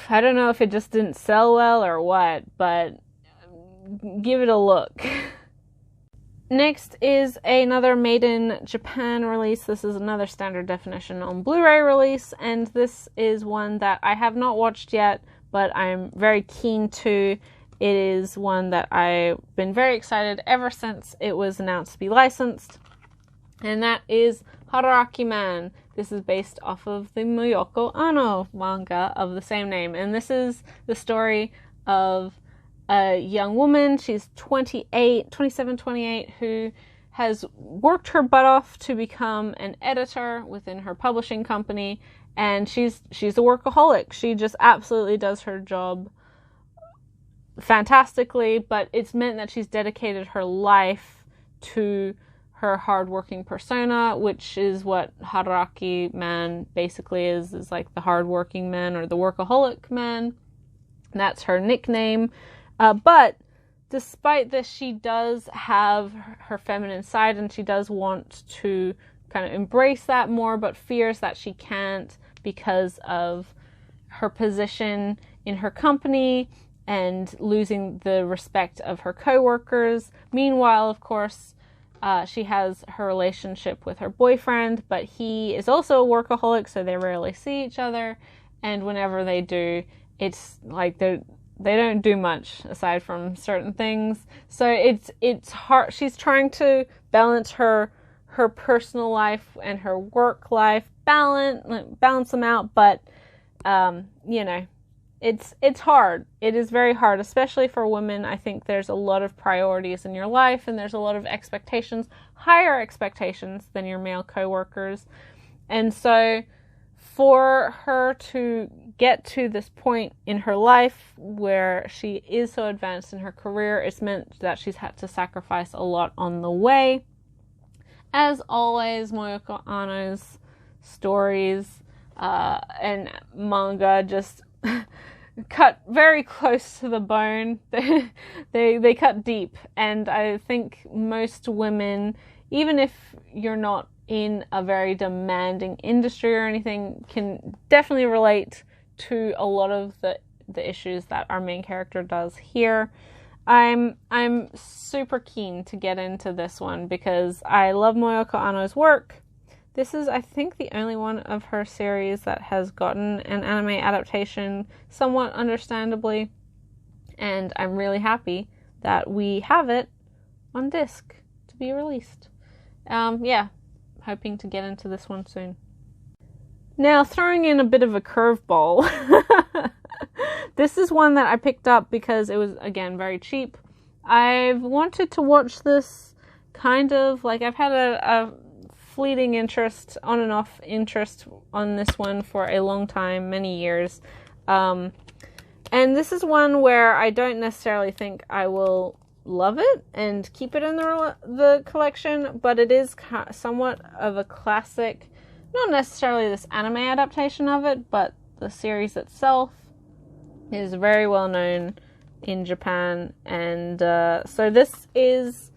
I don't know if it just didn't sell well or what, but give it a look. Next is another Made in Japan release. This is another standard definition on Blu-ray release, and this is one that I have not watched yet, but I'm very keen to. It is one that I've been very excited ever since it was announced to be licensed, and that is Haruaki Man. This is based off of the Miyoko Ano manga of the same name, and this is the story of a young woman. She's 27, 28, who has worked her butt off to become an editor within her publishing company, and she's a workaholic. She just absolutely does her job fantastically, but it's meant that she's dedicated her life to her hardworking persona, which is what Haruaki Man basically is like the hardworking man or the workaholic man. That's her nickname. But despite this, she does have her feminine side, and she does want to kind of embrace that more, but fears that she can't because of her position in her company and losing the respect of her coworkers. Meanwhile, of course, she has her relationship with her boyfriend, but he is also a workaholic, so they rarely see each other. And whenever they do, it's like they don't do much aside from certain things. So it's hard. She's trying to balance her personal life and her work life, balance them out. But it's hard. It is very hard, especially for women. I think there's a lot of priorities in your life, and there's a lot of expectations, higher expectations than your male coworkers. And so for her to get to this point in her life where she is so advanced in her career, it's meant that she's had to sacrifice a lot on the way. As always, Moyoko Ano's stories and manga just cut very close to the bone. They cut deep, and I think most women, even if you're not in a very demanding industry or anything can definitely relate to a lot of the issues that our main character does here. I'm super keen to get into this one because I love Moyoko Anno's work. This is, I think, the only one of her series that has gotten an anime adaptation somewhat understandably, and I'm really happy that we have it on disc to be released. Yeah, hoping to get into this one soon. Now, throwing in a bit of a curveball. This is one that I picked up because it was, again, very cheap. I've wanted to watch this kind of, like, I've had a fleeting interest, on and off interest on this one for a long time, many years. And this is one where I don't necessarily think I will love it and keep it in the collection, but it is somewhat of a classic, not necessarily this anime adaptation of it, but the series itself is very well known in Japan, and so this is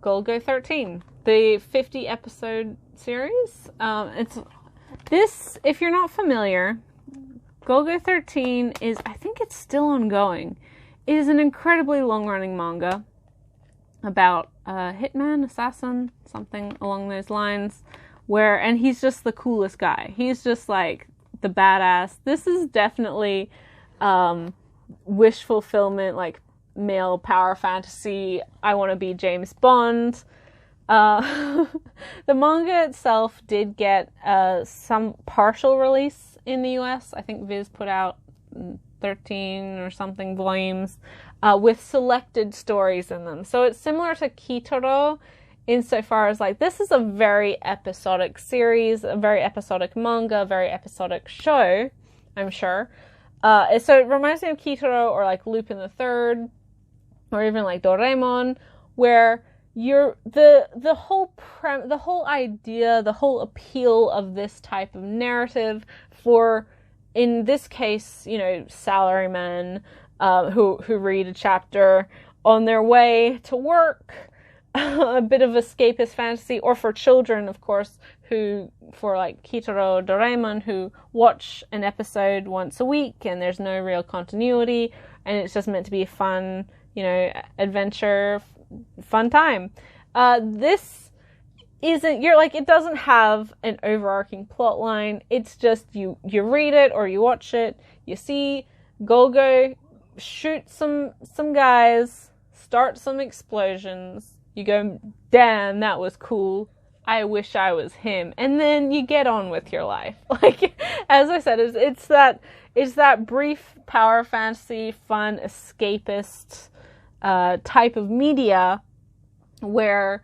Golgo 13, the 50 episode series. If you're not familiar, Golgo 13 is, I think it's still ongoing. It is an incredibly long-running manga about a hitman, assassin, something along those lines, and he's just the coolest guy. He's just like the badass. This is definitely wish fulfillment, like male power fantasy. I want to be James Bond. The manga itself did get some partial release in the US. I think Viz put out 13 or something volumes with selected stories in them. So it's similar to Kitaro insofar as, like, this is a very episodic series, a very episodic manga, a very episodic show, I'm sure. So it reminds me of Kitaro or like Lupin the Third, or even like Doraemon, where the whole idea, the whole appeal of this type of narrative for, in this case, you know, salarymen who read a chapter on their way to work, a bit of escapist fantasy, or for children, of course, for like Kitaro, Doraemon, who watch an episode once a week and there's no real continuity and it's just meant to be a fun, you know, adventure, fun time. This isn't, it doesn't have an overarching plot line. It's just you read it or you watch it, you see Golgo shoot some guys, start some explosions, you go, damn, that was cool, I wish I was him, and then you get on with your life. Like, as I said, it's that brief power fantasy, fun, escapist type of media where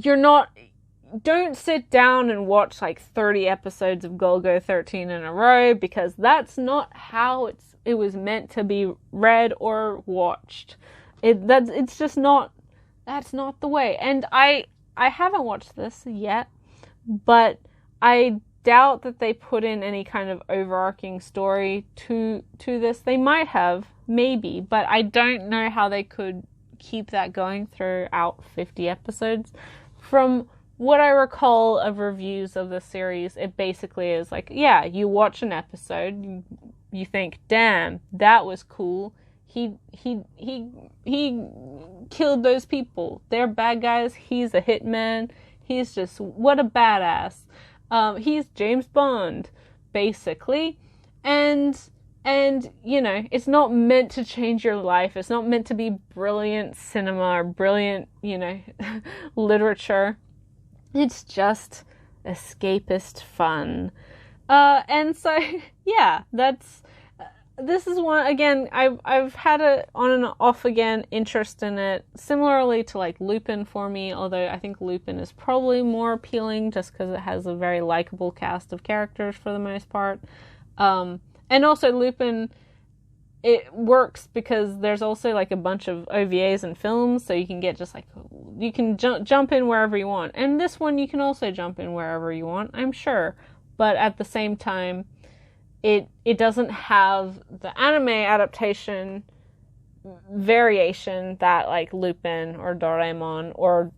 don't sit down and watch like 30 episodes of Golgo 13 in a row, because that's not how it was meant to be read or watched. That's not the way. And I haven't watched this yet, but I doubt that they put in any kind of overarching story to this. They might have, maybe, but I don't know how they could keep that going throughout 50 episodes. From what I recall of reviews of the series, it basically is like, yeah, you watch an episode, you think, damn, that was cool. He killed those people. They're bad guys. He's a hitman. He's just, what a badass. He's James Bond, basically. And you know, it's not meant to change your life. It's not meant to be brilliant cinema or brilliant, you know, literature. It's just escapist fun. And so, yeah, this is one, again, I've had a on and off again interest in it, similarly to like Lupin for me, although I think Lupin is probably more appealing just because it has a very likable cast of characters for the most part. And also Lupin, it works because there's also like a bunch of OVAs and films, so you can get just like, you can jump in wherever you want. And this one you can also jump in wherever you want, I'm sure. But at the same time, it doesn't have the anime adaptation variation that like Lupin or Doraemon or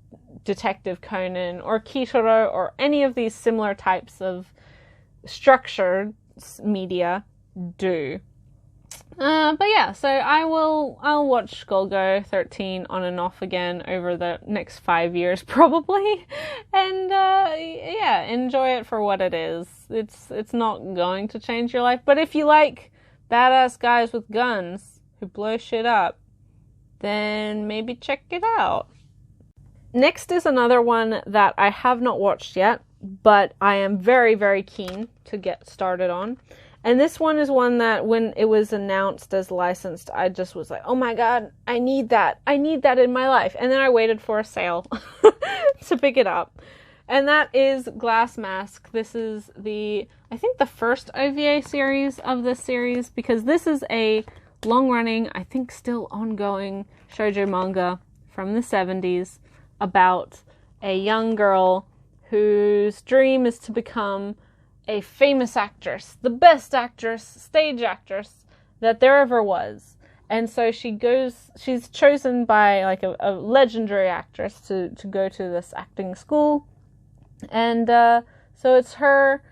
Detective Conan or Kitaro or any of these similar types of structured media do. But yeah, so I'll watch Golgo 13 on and off again over the next 5 years probably, and yeah, enjoy it for what it is. It's not going to change your life, but if you like badass guys with guns who blow shit up, then maybe check it out. Next is another one that I have not watched yet, but I am very, very keen to get started on. And this one is one that when it was announced as licensed, I just was like, oh my god, I need that. I need that in my life. And then I waited for a sale to pick it up. And that is Glass Mask. This is I think the first OVA series of this series, because this is a long-running, I think still ongoing shoujo manga from the 70s about a young girl whose dream is to become a famous actress, the best actress, stage actress that there ever was. And so she's chosen by like a legendary actress to go to this acting school. And so it's her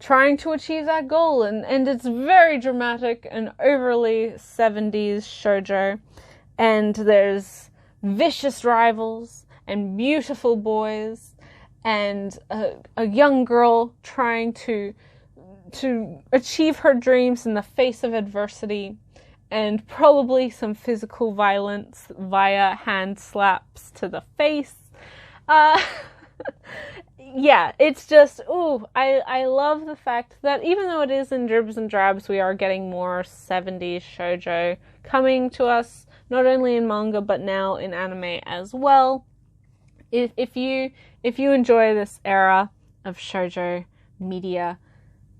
trying to achieve that goal. And it's very dramatic and overly 70s shoujo. And there's vicious rivals and beautiful boys and a young girl trying to achieve her dreams in the face of adversity, and probably some physical violence via hand slaps to the face. Yeah, it's just, I love the fact that even though it is in dribs and drabs, we are getting more 70s shoujo coming to us, not only in manga, but now in anime as well. If you enjoy this era of shoujo media,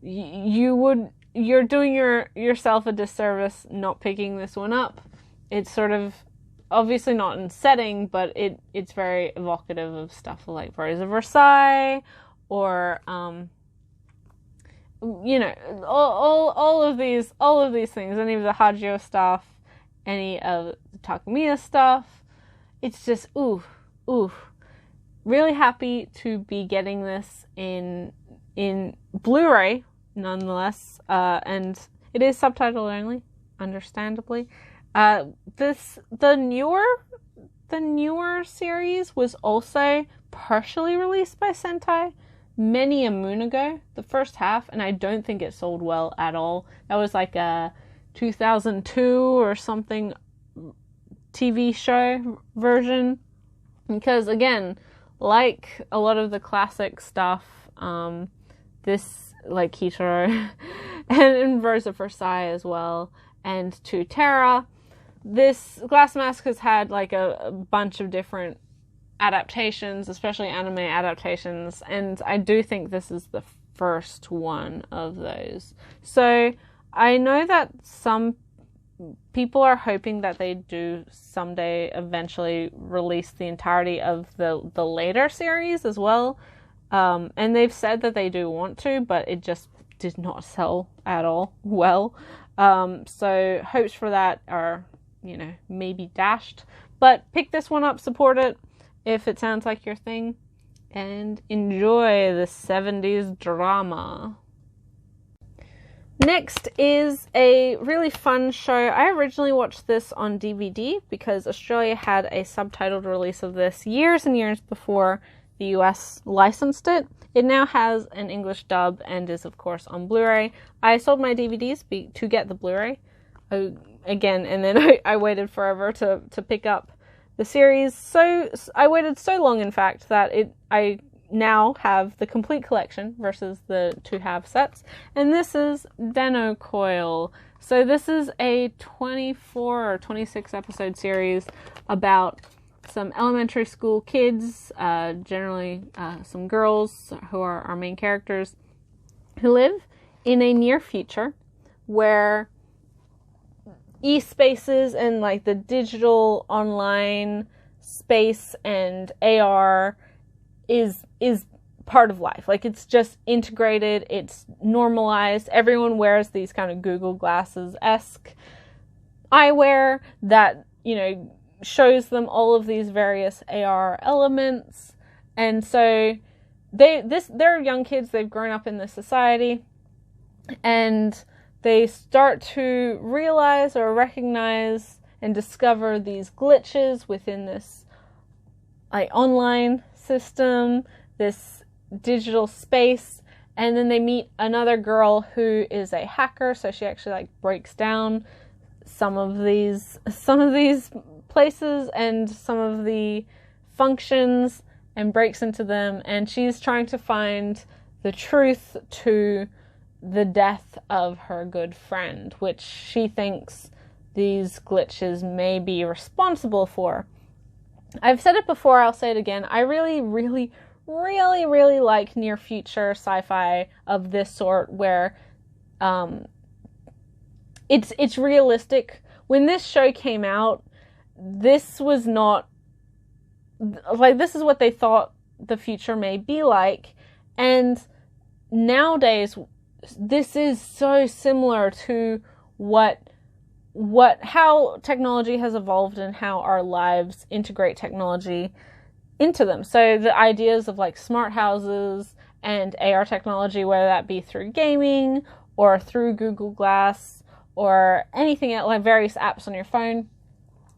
you're doing yourself a disservice not picking this one up. It's sort of obviously not in setting, but it's very evocative of stuff like Rose of Versailles or all of these things, any of the Hajio stuff, any of the Takamiya stuff. It's just ooh. Really happy to be getting this in Blu-ray, nonetheless, and it is subtitled only, understandably. The newer series was also partially released by Sentai many a moon ago, the first half, and I don't think it sold well at all. That was like a 2002 or something TV show version, because again, like a lot of the classic stuff, this, like Kitaro and Rose of Versailles as well, and to Terra, this Glass Mask has had like a bunch of different adaptations, especially anime adaptations, and I do think this is the first one of those. So I know that some people are hoping that they do someday eventually release the entirety of the later series as well. And they've said that they do want to, but it just did not sell at all well. So hopes for that are, maybe dashed. But pick this one up, support it if it sounds like your thing, and enjoy the 70s drama. Next is a really fun show. I originally watched this on DVD because Australia had a subtitled release of this years and years before the US licensed it. It now has an English dub and is, of course, on Blu-ray. I sold my DVDs to get the Blu-ray again, and then I waited forever to pick up the series. So I waited so long, in fact, that I now have the complete collection versus the to-have sets, and this is Denno Coil. So this is a 24 or 26 episode series about some elementary school kids, generally some girls who are our main characters, who live in a near future where e-spaces and like the digital online space and AR is part of life. Like, it's just integrated, it's normalized. Everyone wears these kind of Google Glasses-esque eyewear that, shows them all of these various AR elements. And so they're young kids, they've grown up in this society, and they start to realize or recognize and discover these glitches within this like online system, this digital space. And then they meet another girl who is a hacker, so she actually like breaks down some of these places and some of the functions and breaks into them, and she's trying to find the truth to the death of her good friend, which she thinks these glitches may be responsible for. I've said it before, I'll say it again. I really, really, really, really like near future sci-fi of this sort where it's realistic. When this show came out, this was not like, this is what they thought the future may be like, and nowadays this is so similar to how technology has evolved and how our lives integrate technology into them. So the ideas of like smart houses and AR technology, whether that be through gaming or through Google Glass or anything else, like various apps on your phone,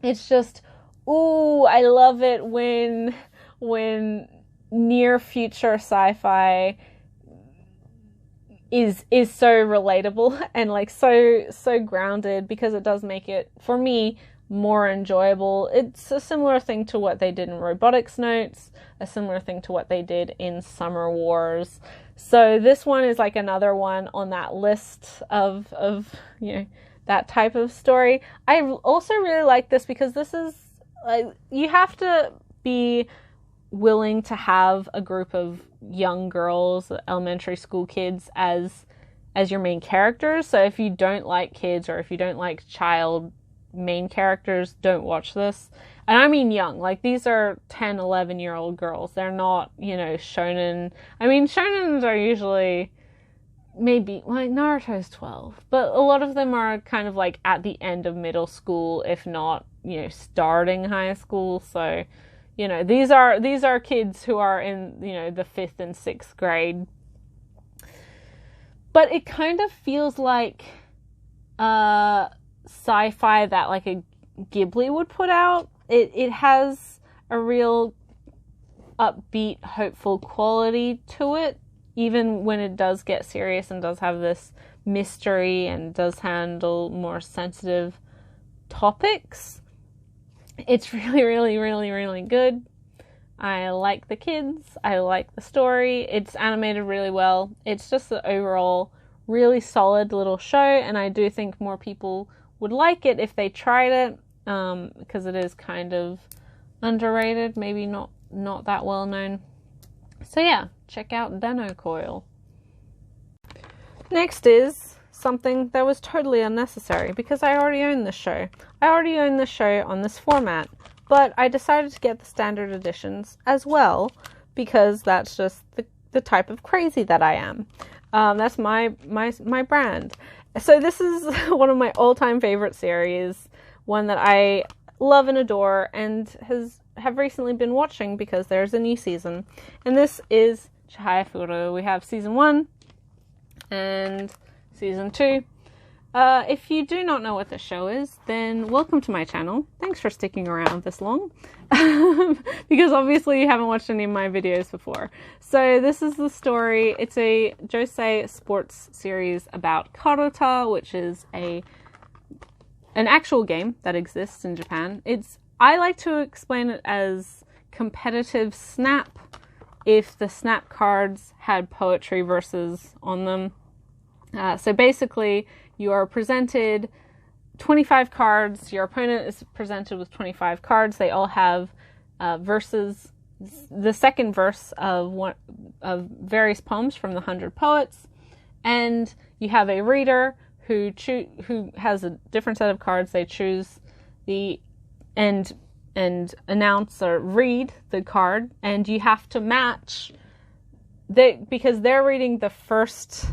it's just, ooh, I love it when near future sci-fi is so relatable and like so grounded, because it does make it, for me, more enjoyable. It's a similar thing to what they did in Robotics Notes, a similar thing to what they did in Summer Wars. So this one is like another one on that list of you know, that type of story. I also really like this because this is you have to be willing to have a group of young girls, elementary school kids, as your main characters. So if you don't like kids, or if you don't like child main characters, don't watch this. And I mean young, like these are 10, 11-year-old girls. They're not, you know, shonen. I mean, shonens are usually maybe, like Naruto's 12, but a lot of them are kind of like at the end of middle school, if not, you know, starting high school. So, you know, these are kids who are in, you know, the 5th and 6th grade. But it kind of feels like sci-fi that like a Ghibli would put out. It has a real upbeat, hopeful quality to it, even when it does get serious and does have this mystery and does handle more sensitive topics. It's really, really, really, really good. I like the kids. I like the story. It's animated really well. It's just an overall really solid little show, and I do think more people would like it if they tried it, because it is kind of underrated, maybe not that well known. So yeah, check out Deno Coil. Next is something that was totally unnecessary, because I already own this show. I already own this show on this format, but I decided to get the standard editions as well, because that's just the type of crazy that I am. That's my brand. So this is one of my all-time favorite series, one that I love and adore, and have recently been watching because there's a new season. And this is Chihayafuru. We have season 1 and season 2. If you do not know what the show is, then welcome to my channel. Thanks for sticking around this long, because obviously you haven't watched any of my videos before. So this is the story. It's a josei sports series about Karota, which is an actual game that exists in Japan. I like to explain it as competitive Snap, if the Snap cards had poetry verses on them. So basically, you are presented 25 cards. Your opponent is presented with 25 cards. They all have verses, the second verse of various poems from the 100 Poets. And you have a reader who has a different set of cards. They choose and announce or read the card, and you have to match because they're reading the first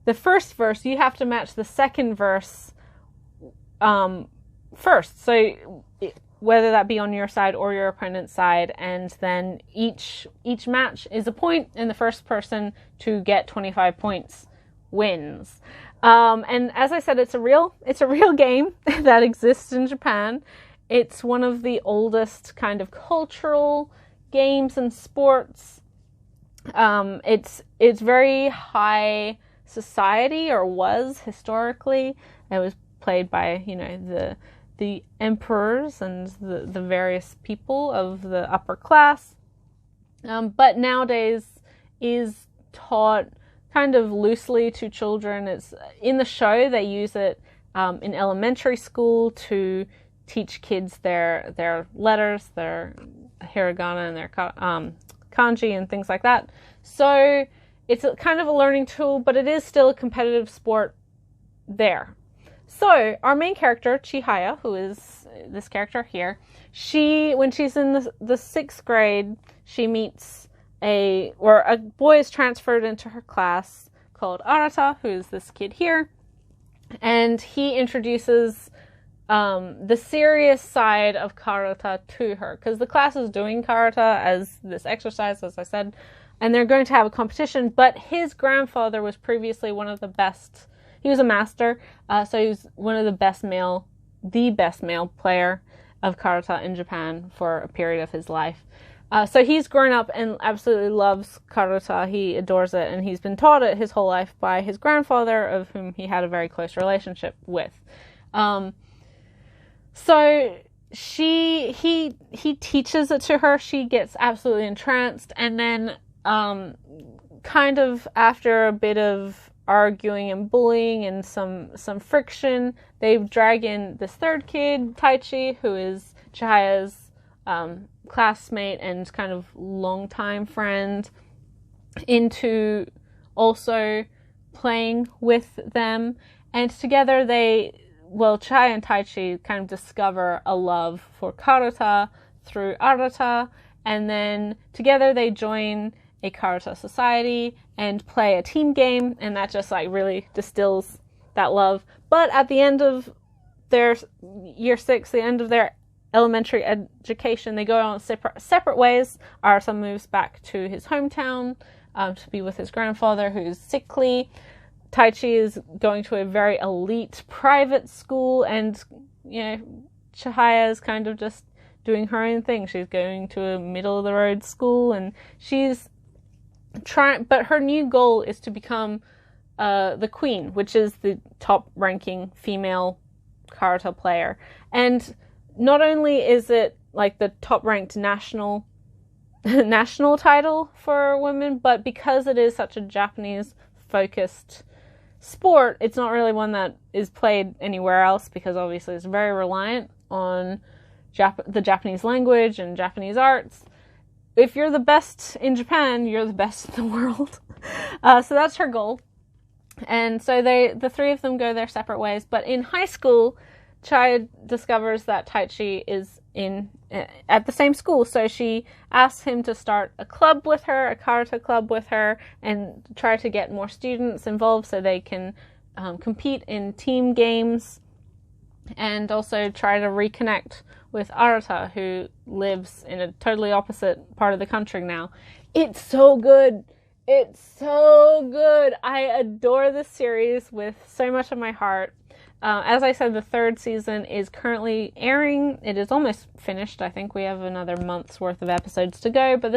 verse, you have to match the second verse first. So whether that be on your side or your opponent's side, and then each match is a point, and the first person to get 25 points wins. And as I said, it's a real game that exists in Japan. It's one of the oldest kind of cultural games and sports. It's very high society, or was historically. It was played by, you know, the emperors and the various people of the upper class. But nowadays is taught kind of loosely to children. It's in the show they use it in elementary school to teach kids their letters, their hiragana and their kanji and things like that. So it's kind of a learning tool, but it is still a competitive sport there. So our main character, Chihaya, who is this character here, when she's in the 6th grade, she meets a boy is transferred into her class called Arata, who's this kid here, and he introduces the serious side of karate to her, because the class is doing karate as this exercise, as I said, and they're going to have a competition, but his grandfather was previously one of the best. He was a master, so he was one of the best male player of karate in Japan for a period of his life. So he's grown up and absolutely loves karate. He adores it, and he's been taught it his whole life by his grandfather, of whom he had a very close relationship with. So he teaches it to her. She gets absolutely entranced, and then kind of after a bit of arguing and bullying and some friction, they drag in this third kid, Taichi, who is Chihaya's classmate and kind of longtime friend, into also playing with them. And together Chihaya and Taichi kind of discover a love for karate through Arata, and then together they join a karate society and play a team game, and that just like really distills that love. But at the end of their year 6, the end of their elementary education, they go on separate ways. Arata moves back to his hometown to be with his grandfather, who's sickly. Taichi is going to a very elite private school, and you know, Chihaya is kind of just doing her own thing. She's going to a middle of the road school, and she's trying, but her new goal is to become the queen, which is the top ranking female karate player. And not only is it like the top ranked national title for women, but because it is such a Japanese focused sport, it's not really one that is played anywhere else, because obviously it's very reliant on the Japanese language and Japanese arts. If you're the best in Japan, you're the best in the world. So that's her goal. And so the three of them go their separate ways. But in high school, Chihaya discovers that Taichi is at the same school. So she asks him to start a club with her, a karate club with her, and try to get more students involved so they can compete in team games, and also try to reconnect with Arata, who lives in a totally opposite part of the country now. It's so good. It's so good. I adore this series with so much of my heart. As I said, the 3rd season is currently airing. It is almost finished. I think we have another month's worth of episodes to go, but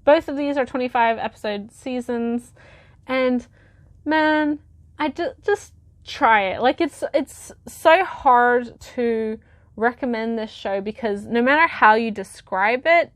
both of these are 25 episode seasons, and man, I just try it. Like, it's so hard to recommend this show, because no matter how you describe it,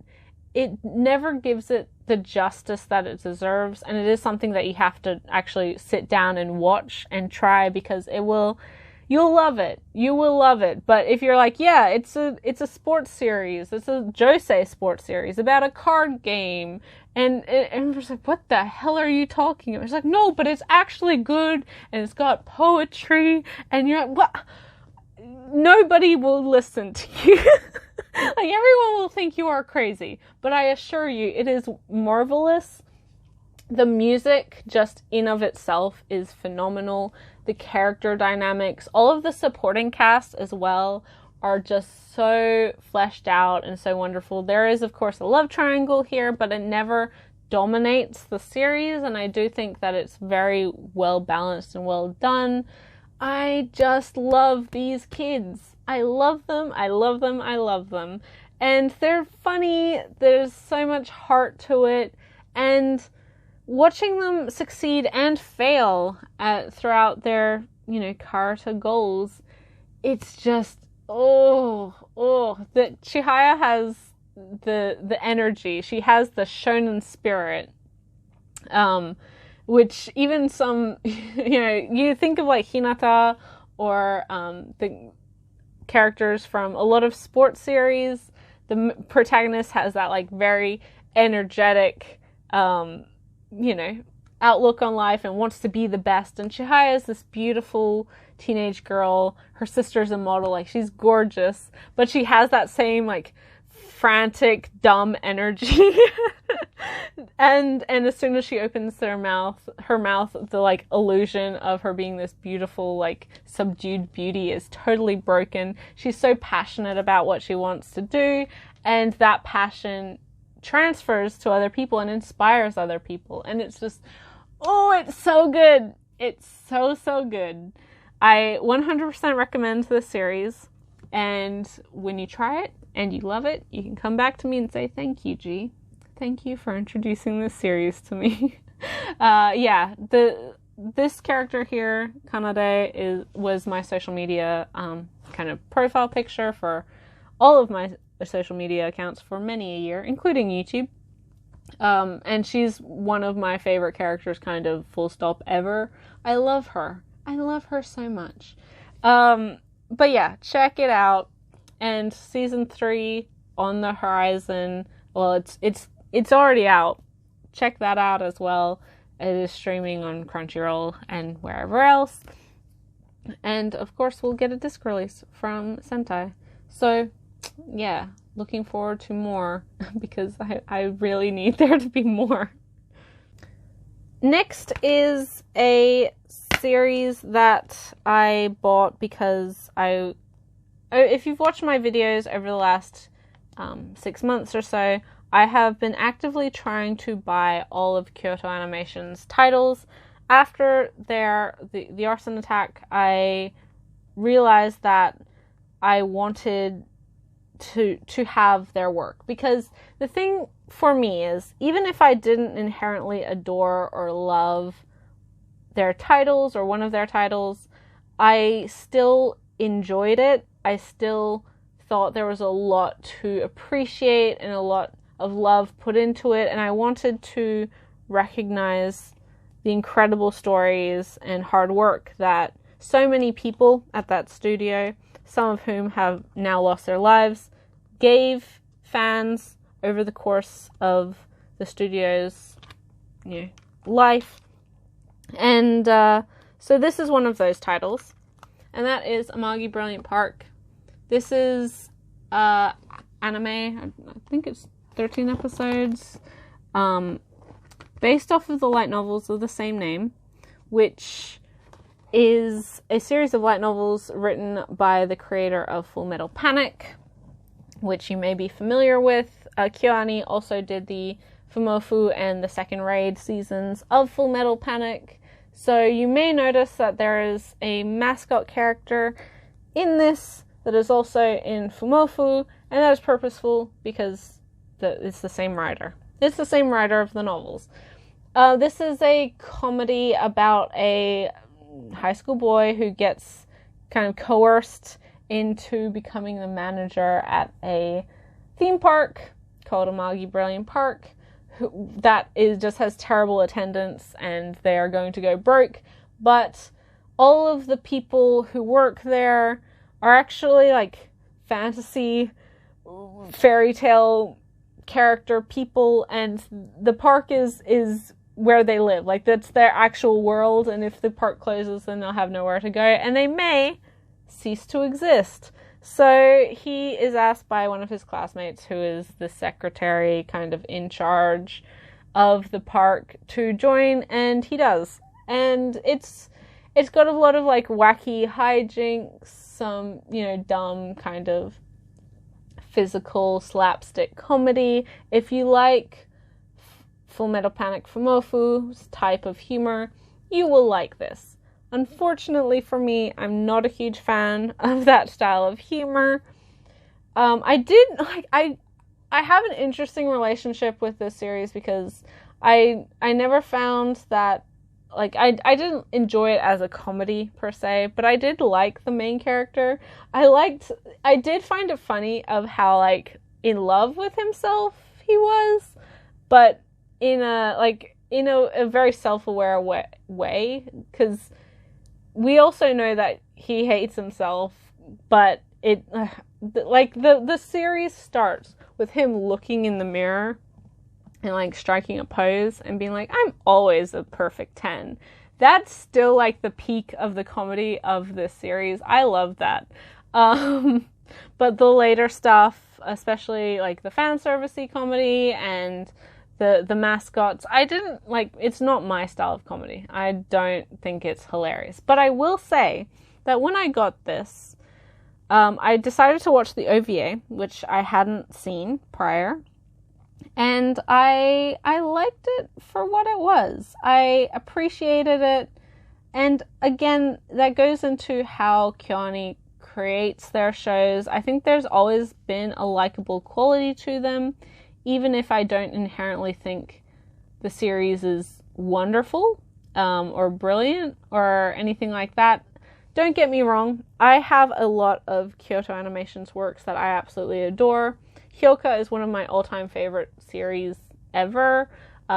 it never gives it the justice that it deserves, and it is something that you have to actually sit down and watch and try, because you'll love it. You will love it. But if you're like, yeah, it's a sports series, it's a josei sports series about a card game, and it's like, what the hell are you talking about? It's like, no, but it's actually good, and it's got poetry, and you're like, what? Nobody will listen to you. Like, everyone will think you are crazy, but I assure you, it is marvelous. The music just in of itself is phenomenal. The character dynamics, all of the supporting cast as well, are just so fleshed out and so wonderful. There is, of course, a love triangle here, but it never dominates the series, and I do think that it's very well balanced and well done. I just love these kids. I love them, I love them, I love them. And they're funny, there's so much heart to it, and watching them succeed and fail throughout their, character goals, it's just, that Chihaya has the energy. She has the shonen spirit, which even some, you think of like Hinata or the characters from a lot of sports series, the protagonist has that like very energetic, outlook on life and wants to be the best. And Chihaya is this beautiful teenage girl. Her sister's a model, like she's gorgeous, but she has that same like frantic, dumb energy. and as soon as she opens her mouth, the like illusion of her being this beautiful, like subdued beauty is totally broken. She's so passionate about what she wants to do, and that passion transfers to other people and inspires other people. And it's just, it's so good. It's so, so good. I 100% recommend this series. And when you try it and you love it, you can come back to me and say, thank you, G. Thank you for introducing this series to me. This character here, Kanade, was my social media kind of profile picture for all of my social media accounts for many a year, including YouTube. And she's one of my favorite characters, kind of full stop ever. I love her. I love her so much. But yeah, check it out. And season 3 on the horizon. Well, it's already out. Check that out as well. It is streaming on Crunchyroll and wherever else. And of course, we'll get a disc release from Sentai. So yeah, looking forward to more because I really need there to be more. Next is a series that I bought because if you've watched my videos over the last 6 months or so, I have been actively trying to buy all of Kyoto Animation's titles. After the arson attack, I realized that I wanted to have their work, because the thing for me is, even if I didn't inherently adore or love their titles or one of their titles, I still enjoyed it. I still thought there was a lot to appreciate and a lot of love put into it, and I wanted to recognize the incredible stories and hard work that so many people at that studio, some of whom have now lost their lives, gave fans over the course of the studio's life. And so this is one of those titles, and that is Amagi Brilliant Park. This is anime, I think it's 13 episodes, based off of the light novels of the same name, which is a series of light novels written by the creator of Full Metal Panic, which you may be familiar with. KyoAni also did the Fumofu and the second raid seasons of Full Metal Panic. So you may notice that there is a mascot character in this that is also in Fumofu, and that is purposeful because it's the same writer. It's the same writer of the novels. This is a comedy about a high school boy who gets kind of coerced into becoming the manager at a theme park called Amagi Brilliant Park that just has terrible attendance, and they are going to go broke. But all of the people who work there are actually like fantasy fairy tale character people, and the park is where they live. Like, that's their actual world, and if the park closes, then they'll have nowhere to go, and they may cease to exist. So he is asked by one of his classmates, who is the secretary kind of in charge of the park, to join, and he does. And it's it's got a lot of like wacky hijinks, some, you know, dumb kind of physical slapstick comedy. If you like Full Metal Panic Fumofu's type of humor, you will like this. Unfortunately for me, I'm not a huge fan of that style of humor. I have an interesting relationship with this series because I never found that, like, I didn't enjoy it as a comedy per se, but I did like the main character. I did find it funny of how, like, in love with himself he was, but in a very self-aware way, because we also know that he hates himself, but the series starts with him looking in the mirror and like striking a pose and being like, I'm always a perfect 10. That's still like the peak of the comedy of this series. I love that. But the later stuff, especially like the fan servicey comedy and the mascots, I didn't like. It's not my style of comedy. I don't think it's hilarious. But I will say that when I got this, I decided to watch the OVA, which I hadn't seen prior, and I liked it for what it was. I appreciated it, and again, that goes into how KyoAni creates their shows. I think there's always been a likable quality to them, even if I don't inherently think the series is wonderful, or brilliant, or anything like that. Don't get me wrong, I have a lot of Kyoto Animation's works that I absolutely adore. Hyoka is one of my all-time favorite series ever.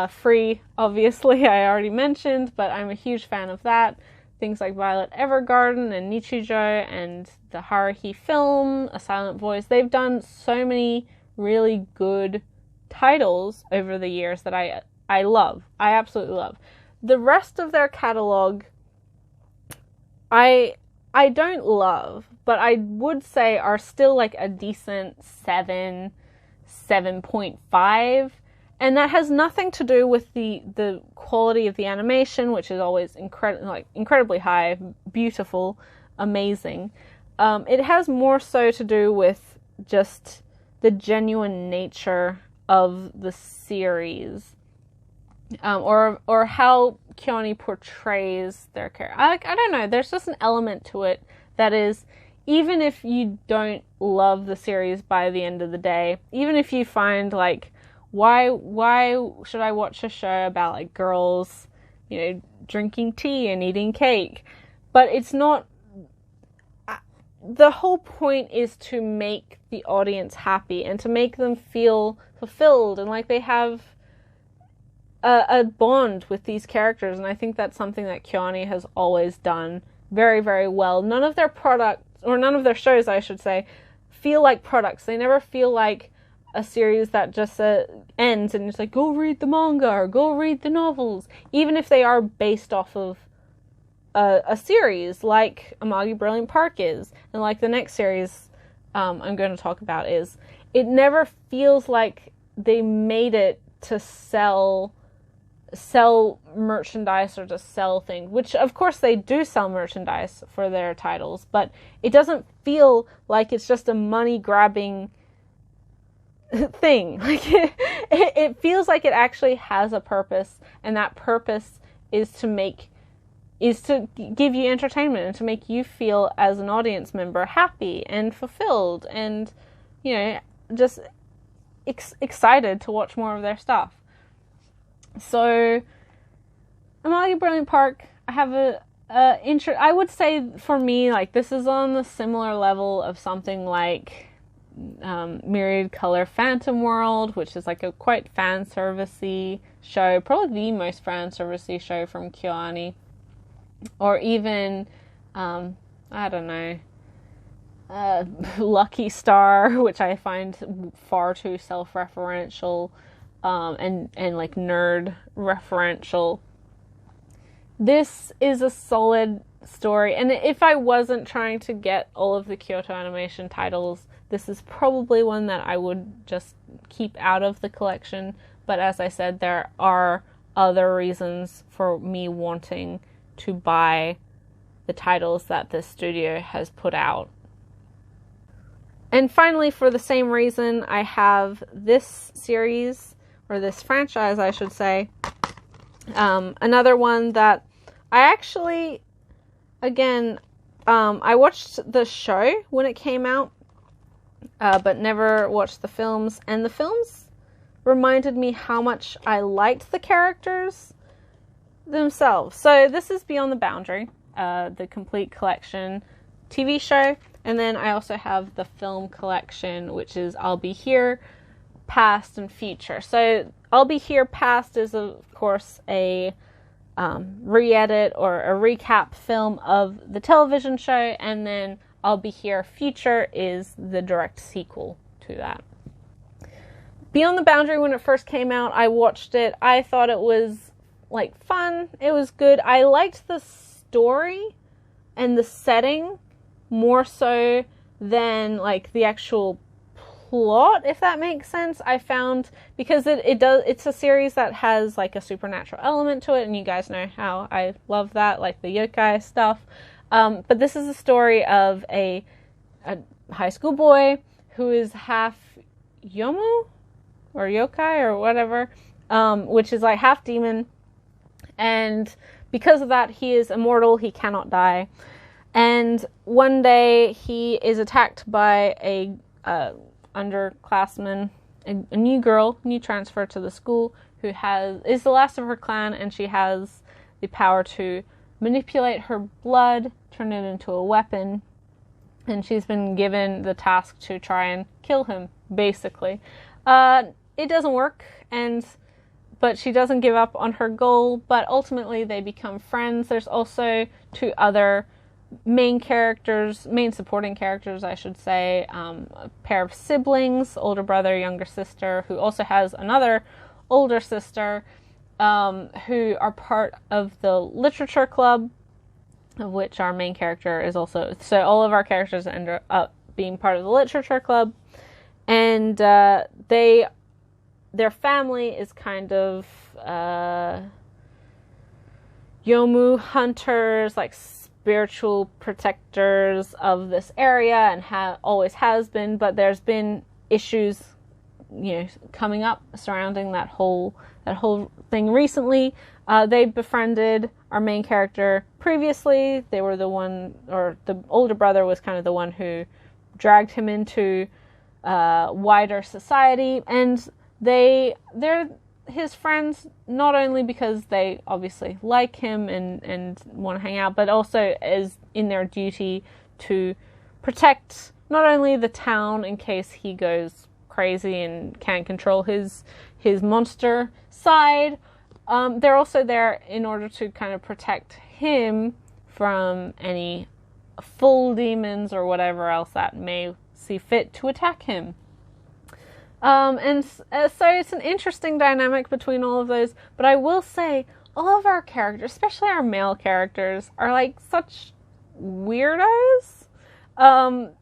Free, obviously, I already mentioned, but I'm a huge fan of that. Things like Violet Evergarden and Nichijou and the Haruhi film, A Silent Voice. They've done so many really good titles over the years that I love. I absolutely love. The rest of their catalog, I don't love, but I would say are still like a decent 7.5, and that has nothing to do with the quality of the animation, which is always incredibly high, beautiful, amazing. It has more so to do with just the genuine nature of the series, or how KyoAni portrays their character. I don't know, there's just an element to it that is, even if you don't love the series by the end of the day, even if you find like, why should I watch a show about like girls, you know, drinking tea and eating cake? But it's not, the whole point is to make the audience happy and to make them feel fulfilled and like they have a bond with these characters, and I think that's something that KyoAni has always done very, very well. None of their products, or none of their shows, I should say, feel like products. They never feel like a series that just ends and it's like, go read the manga or go read the novels, even if they are based off of a series like Amagi Brilliant Park is, and like the next series I'm going to talk about is. It never feels like they made it to sell merchandise or to sell things, which of course they do sell merchandise for their titles, but it doesn't feel like it's just a money grabbing thing. Like it feels like it actually has a purpose, and that purpose is to give you entertainment and to make you feel as an audience member happy and fulfilled and, you know, just excited to watch more of their stuff. So, Amagi Brilliant Park, I have I would say for me, like, this is on the similar level of something like Myriad Color Phantom World, which is like a quite fan servicey show, probably the most fan servicey show from KyoAni, or even I don't know, Lucky Star, which I find far too self-referential and like nerd referential. This is a solid story, and if I wasn't trying to get all of the Kyoto Animation titles, this is probably one that I would just keep out of the collection. But as I said, there are other reasons for me wanting to buy the titles that the studio has put out. And finally, for the same reason, I have this series, or this franchise, I should say. Another one that I actually, again, I watched the show when it came out, but never watched the films. And the films reminded me how much I liked the characters themselves. So this is Beyond the Boundary, the complete collection TV show. And then I also have the film collection, which is I'll Be Here, Past, and Future. So I'll Be Here, Past is, of course, a re-edit or a recap film of the television show. And then I'll Be Here, Future is the direct sequel to that. Beyond the Boundary, when it first came out, I watched it. I thought it was, like, fun. It was good. I liked the story and the setting more so than, like, the actual plot, if that makes sense. I found, because it's a series that has, like, a supernatural element to it, and you guys know how I love that, like the yokai stuff. But this is a story of a high school boy who is half yomu or yokai or whatever, which is like half demon, and because of that he is immortal, he cannot die. And one day he is attacked by a underclassman, a new girl, new transfer to the school, who is the last of her clan, and she has the power to manipulate her blood, turn it into a weapon, and she's been given the task to try and kill him, basically. It doesn't work, but she doesn't give up on her goal, but ultimately they become friends. There's also two other main supporting characters, I should say, a pair of siblings, older brother, younger sister, who also has another older sister, who are part of the literature club, of which our main character is also. So all of our characters end up being part of the literature club, and their family is kind of yomu hunters, like spiritual protectors of this area, and always has been, but there's been issues, coming up surrounding that whole thing recently. They befriended our main character previously. They were the one, or the older brother was kind of the one who dragged him into wider society, and they're his friends, not only because they obviously like him and want to hang out, but also as in their duty to protect not only the town in case he goes crazy and can't control his monster side. They're also there in order to kind of protect him from any full demons or whatever else that may see fit to attack him. So it's an interesting dynamic between all of those, but I will say all of our characters, especially our male characters, are like such weirdos.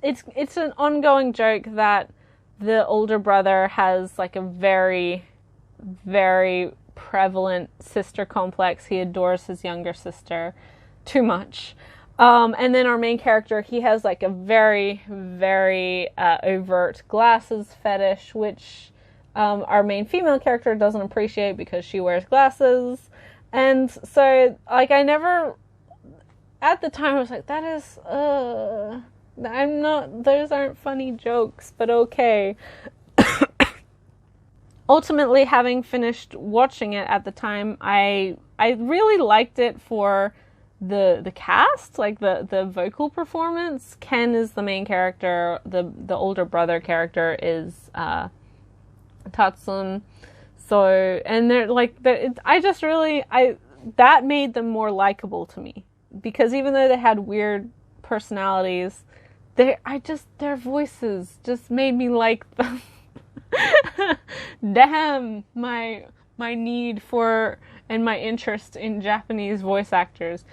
It's an ongoing joke that the older brother has like a very, very prevalent sister complex. He adores his younger sister too much. And then our main character, he has like a very, very overt glasses fetish, which our main female character doesn't appreciate because she wears glasses. And so, like, at the time I was like, those aren't funny jokes, but okay. Ultimately, having finished watching it at the time, I really liked it for the cast, like the vocal performance. Ken is the main character. The older brother character is Tatsun. So, and they're like, that made them more likable to me, because even though they had weird personalities, their voices just made me like them. Damn, my need for and my interest in Japanese voice actors.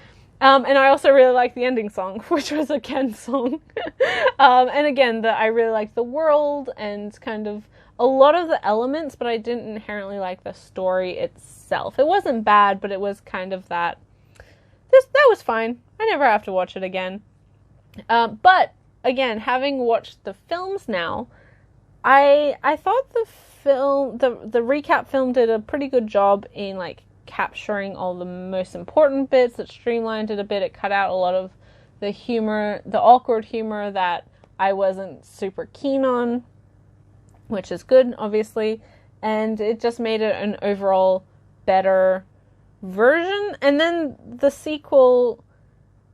And I also really like the ending song, which was a Ken song. And again, I really liked the world and kind of a lot of the elements, but I didn't inherently like the story itself. It wasn't bad, but it was kind of that that was fine. I never have to watch it again. But again, having watched the films now, I thought the recap film did a pretty good job in like capturing all the most important bits. It streamlined it a bit. It cut out a lot of the humor, the awkward humor that I wasn't super keen on, which is good, obviously. And it just made it an overall better version. And then the sequel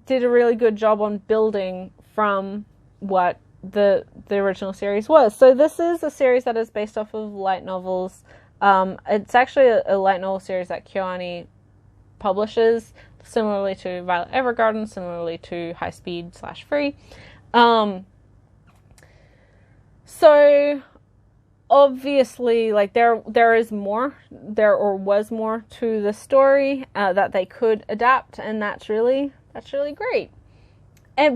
did a really good job on building from what the original series was. So this is a series that is based off of light novels. It's actually a light novel series that KyoAni publishes, similarly to Violet Evergarden, similarly to High Speed / Free. So obviously, like there is more, was more to the story that they could adapt, and that's really great.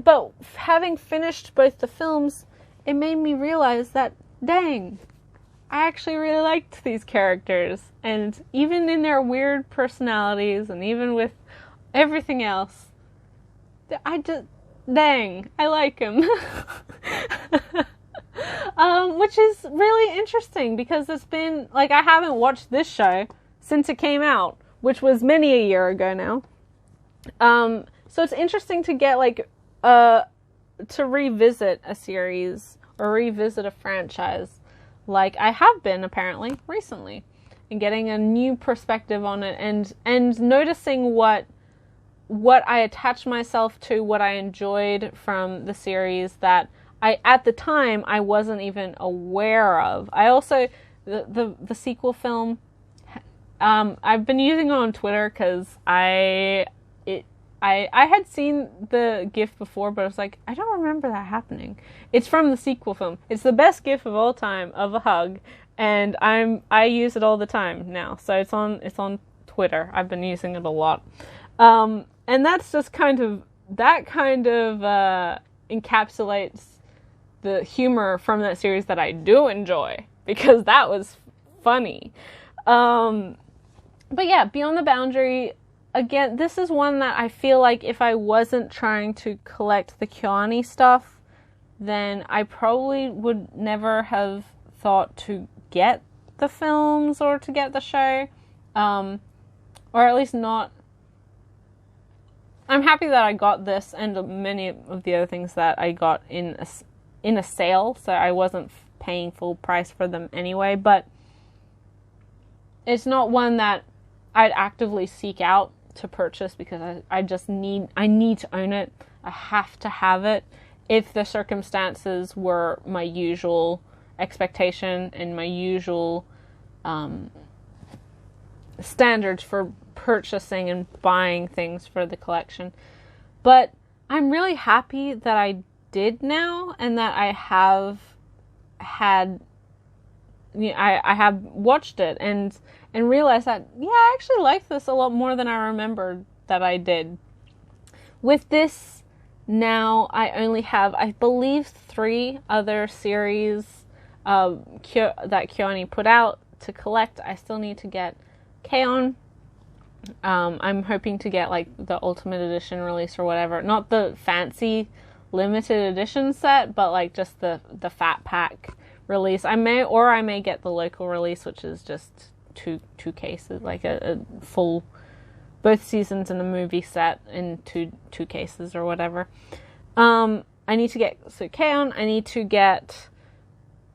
But having finished both the films, it made me realize that, dang, I actually really liked these characters. And even in their weird personalities, and even with everything else, I like them. Which is really interesting, because it's been, like, I haven't watched this show since it came out, which was many a year ago now. So it's interesting to get, like, to revisit a series or revisit a franchise like I have been apparently recently, and getting a new perspective on it, and noticing what I attached myself to, what I enjoyed from the series that at the time I wasn't even aware of. I also the sequel film, I've been using it on Twitter because I had seen the GIF before, but I was like, I don't remember that happening. It's from the sequel film. It's the best GIF of all time of a hug, and I use it all the time now. So it's on Twitter. I've been using it a lot, and that's just kind of encapsulates the humor from that series that I do enjoy, because that was funny. But yeah, Beyond the Boundary. Again, this is one that I feel like if I wasn't trying to collect the KyoAni stuff, then I probably would never have thought to get the films or to get the show. Or at least not. I'm happy that I got this and many of the other things that I got in a sale, so I wasn't paying full price for them anyway, but it's not one that I'd actively seek out to purchase, because I need to own it. I have to have it if the circumstances were my usual expectation and my usual standards for purchasing and buying things for the collection. But I'm really happy that I did now, and that I have had, I have watched it and realized that, yeah, I actually like this a lot more than I remembered that I did. With this, now I only have, I believe, 3 other series that KyoAni put out to collect. I still need to get K-On! I'm hoping to get, like, the Ultimate Edition release or whatever. Not the fancy limited edition set, but, like, just the Fat Pack release. I may get the local release, which is just two cases, like a full, both seasons in the movie set in two cases or whatever. I need to get K-On! I need to get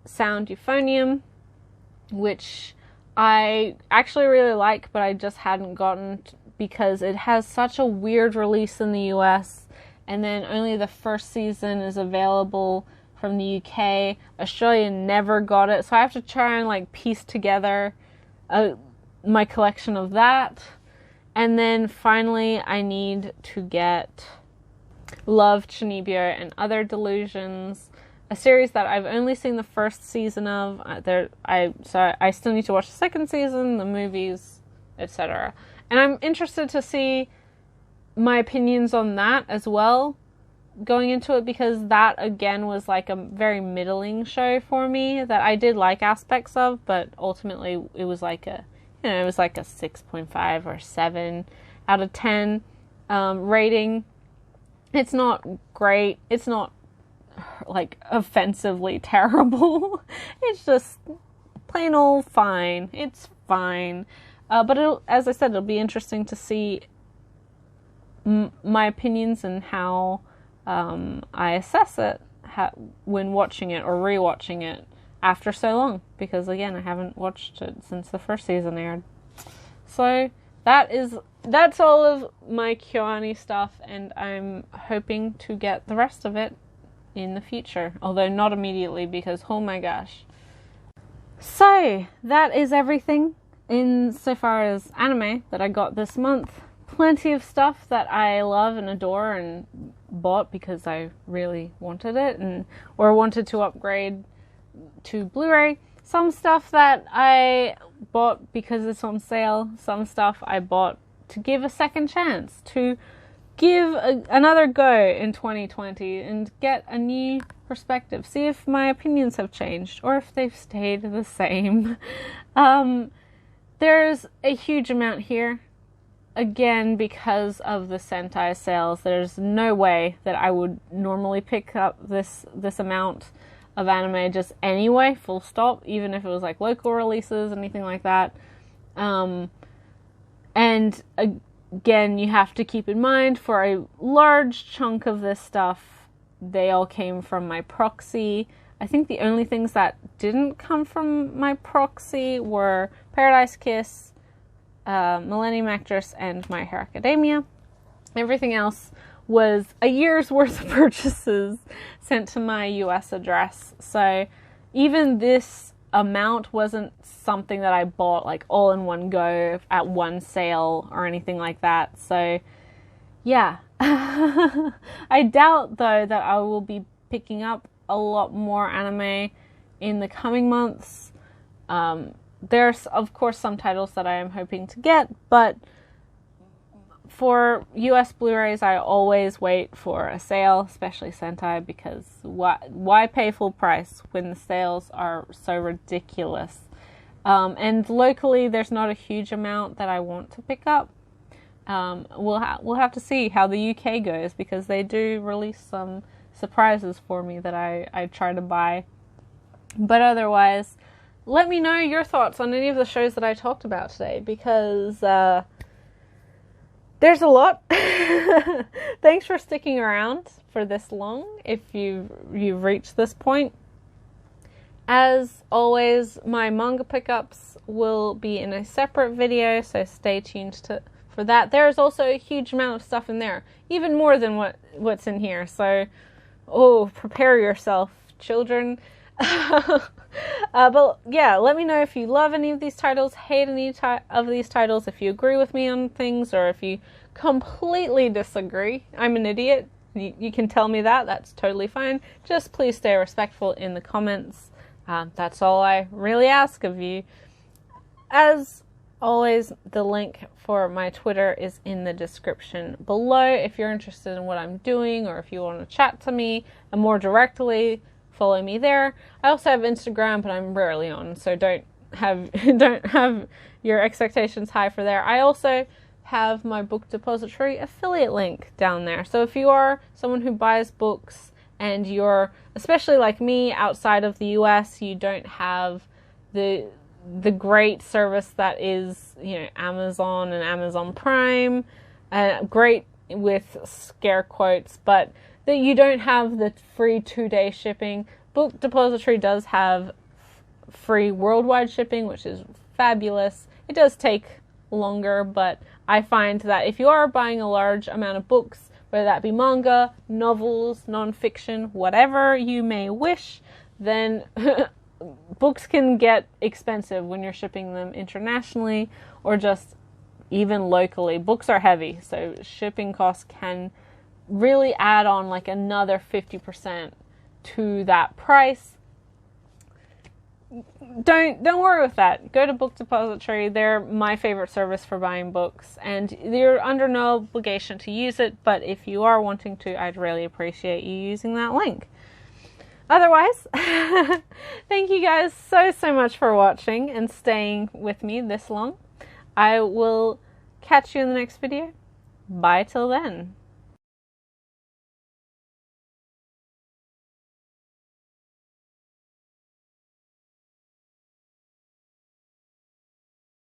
Sound Euphonium, which I actually really like, but I just hadn't gotten because it has such a weird release in the US, and then only the first season is available from the UK. Australia never got it, so I have to try and, like, piece together my collection of that. And then finally I need to get Love, Chunibyo, and Other Delusions, a series that I've only seen the first season of. So I still need to watch the second season, the movies, etc. And I'm interested to see my opinions on that as well going into it, because that again was like a very middling show for me that I did like aspects of, but ultimately it was like a 6.5 or 7 out of 10. rating. It's not great. It's not like offensively terrible. It's just plain old fine. It's fine. But as I said, it'll be interesting to see my opinions and how I assess it when watching it or rewatching it after so long. Because again, I haven't watched it since the first season aired. So that's all of my KyoAni stuff, and I'm hoping to get the rest of it in the future. Although not immediately, because oh my gosh. So that is everything in so far as anime that I got this month. Plenty of stuff that I love and adore and bought because I really wanted it or wanted to upgrade to Blu-ray. Some stuff that I bought because it's on sale. Some stuff I bought to give a second chance, to give another go in 2020 and get a new perspective. See if my opinions have changed or if they've stayed the same. There's a huge amount here. Again, because of the Sentai sales, there's no way that I would normally pick up this amount of anime just anyway, full stop, even if it was like local releases, anything like that. And again, you have to keep in mind, for a large chunk of this stuff, they all came from my proxy. I think the only things that didn't come from my proxy were Paradise Kiss, Millennium Actress, and My Hero Academia. Everything else was a year's worth of purchases sent to my US address. So even this amount wasn't something that I bought like all in one go at one sale or anything like that. So yeah. I doubt though that I will be picking up a lot more anime in the coming months. There's of course some titles that I am hoping to get, but for US Blu-rays, I always wait for a sale, especially Sentai, because why pay full price when the sales are so ridiculous? And locally, there's not a huge amount that I want to pick up. We'll have to see how the UK goes, because they do release some surprises for me that I try to buy. But otherwise, let me know your thoughts on any of the shows that I talked about today, because there's a lot. Thanks for sticking around for this long if you've reached this point. As always, my manga pickups will be in a separate video, so stay tuned for that. There's also a huge amount of stuff in there, even more than what's in here. So, prepare yourself, children. But yeah, let me know if you love any of these titles, hate any of these titles, if you agree with me on things, or if you completely disagree. I'm an idiot. You can tell me that. That's totally fine. Just please stay respectful in the comments. That's all I really ask of you. As always, the link for my Twitter is in the description below if you're interested in what I'm doing, or if you want to chat to me and more directly, follow me there. I also have Instagram, but I'm rarely on, so don't have your expectations high for there. I also have my book depository affiliate link down there. So if you are someone who buys books and you're, especially like me, outside of the US, you don't have the great service that is, Amazon and Amazon Prime, great with scare quotes, but that you don't have the free 2-day shipping. Book Depository does have free worldwide shipping, which is fabulous. It does take longer, but I find that if you are buying a large amount of books, whether that be manga, novels, non-fiction, whatever you may wish, then books can get expensive when you're shipping them internationally or just even locally. Books are heavy, so shipping costs can really add on like another 50% to that price. Don't worry with that. Go to Book Depository. They're my favorite service for buying books, and you're under no obligation to use it, but if you are wanting to, I'd really appreciate you using that link. Otherwise, thank you guys so much for watching and staying with me this long. I will catch you in the next video. Bye till then.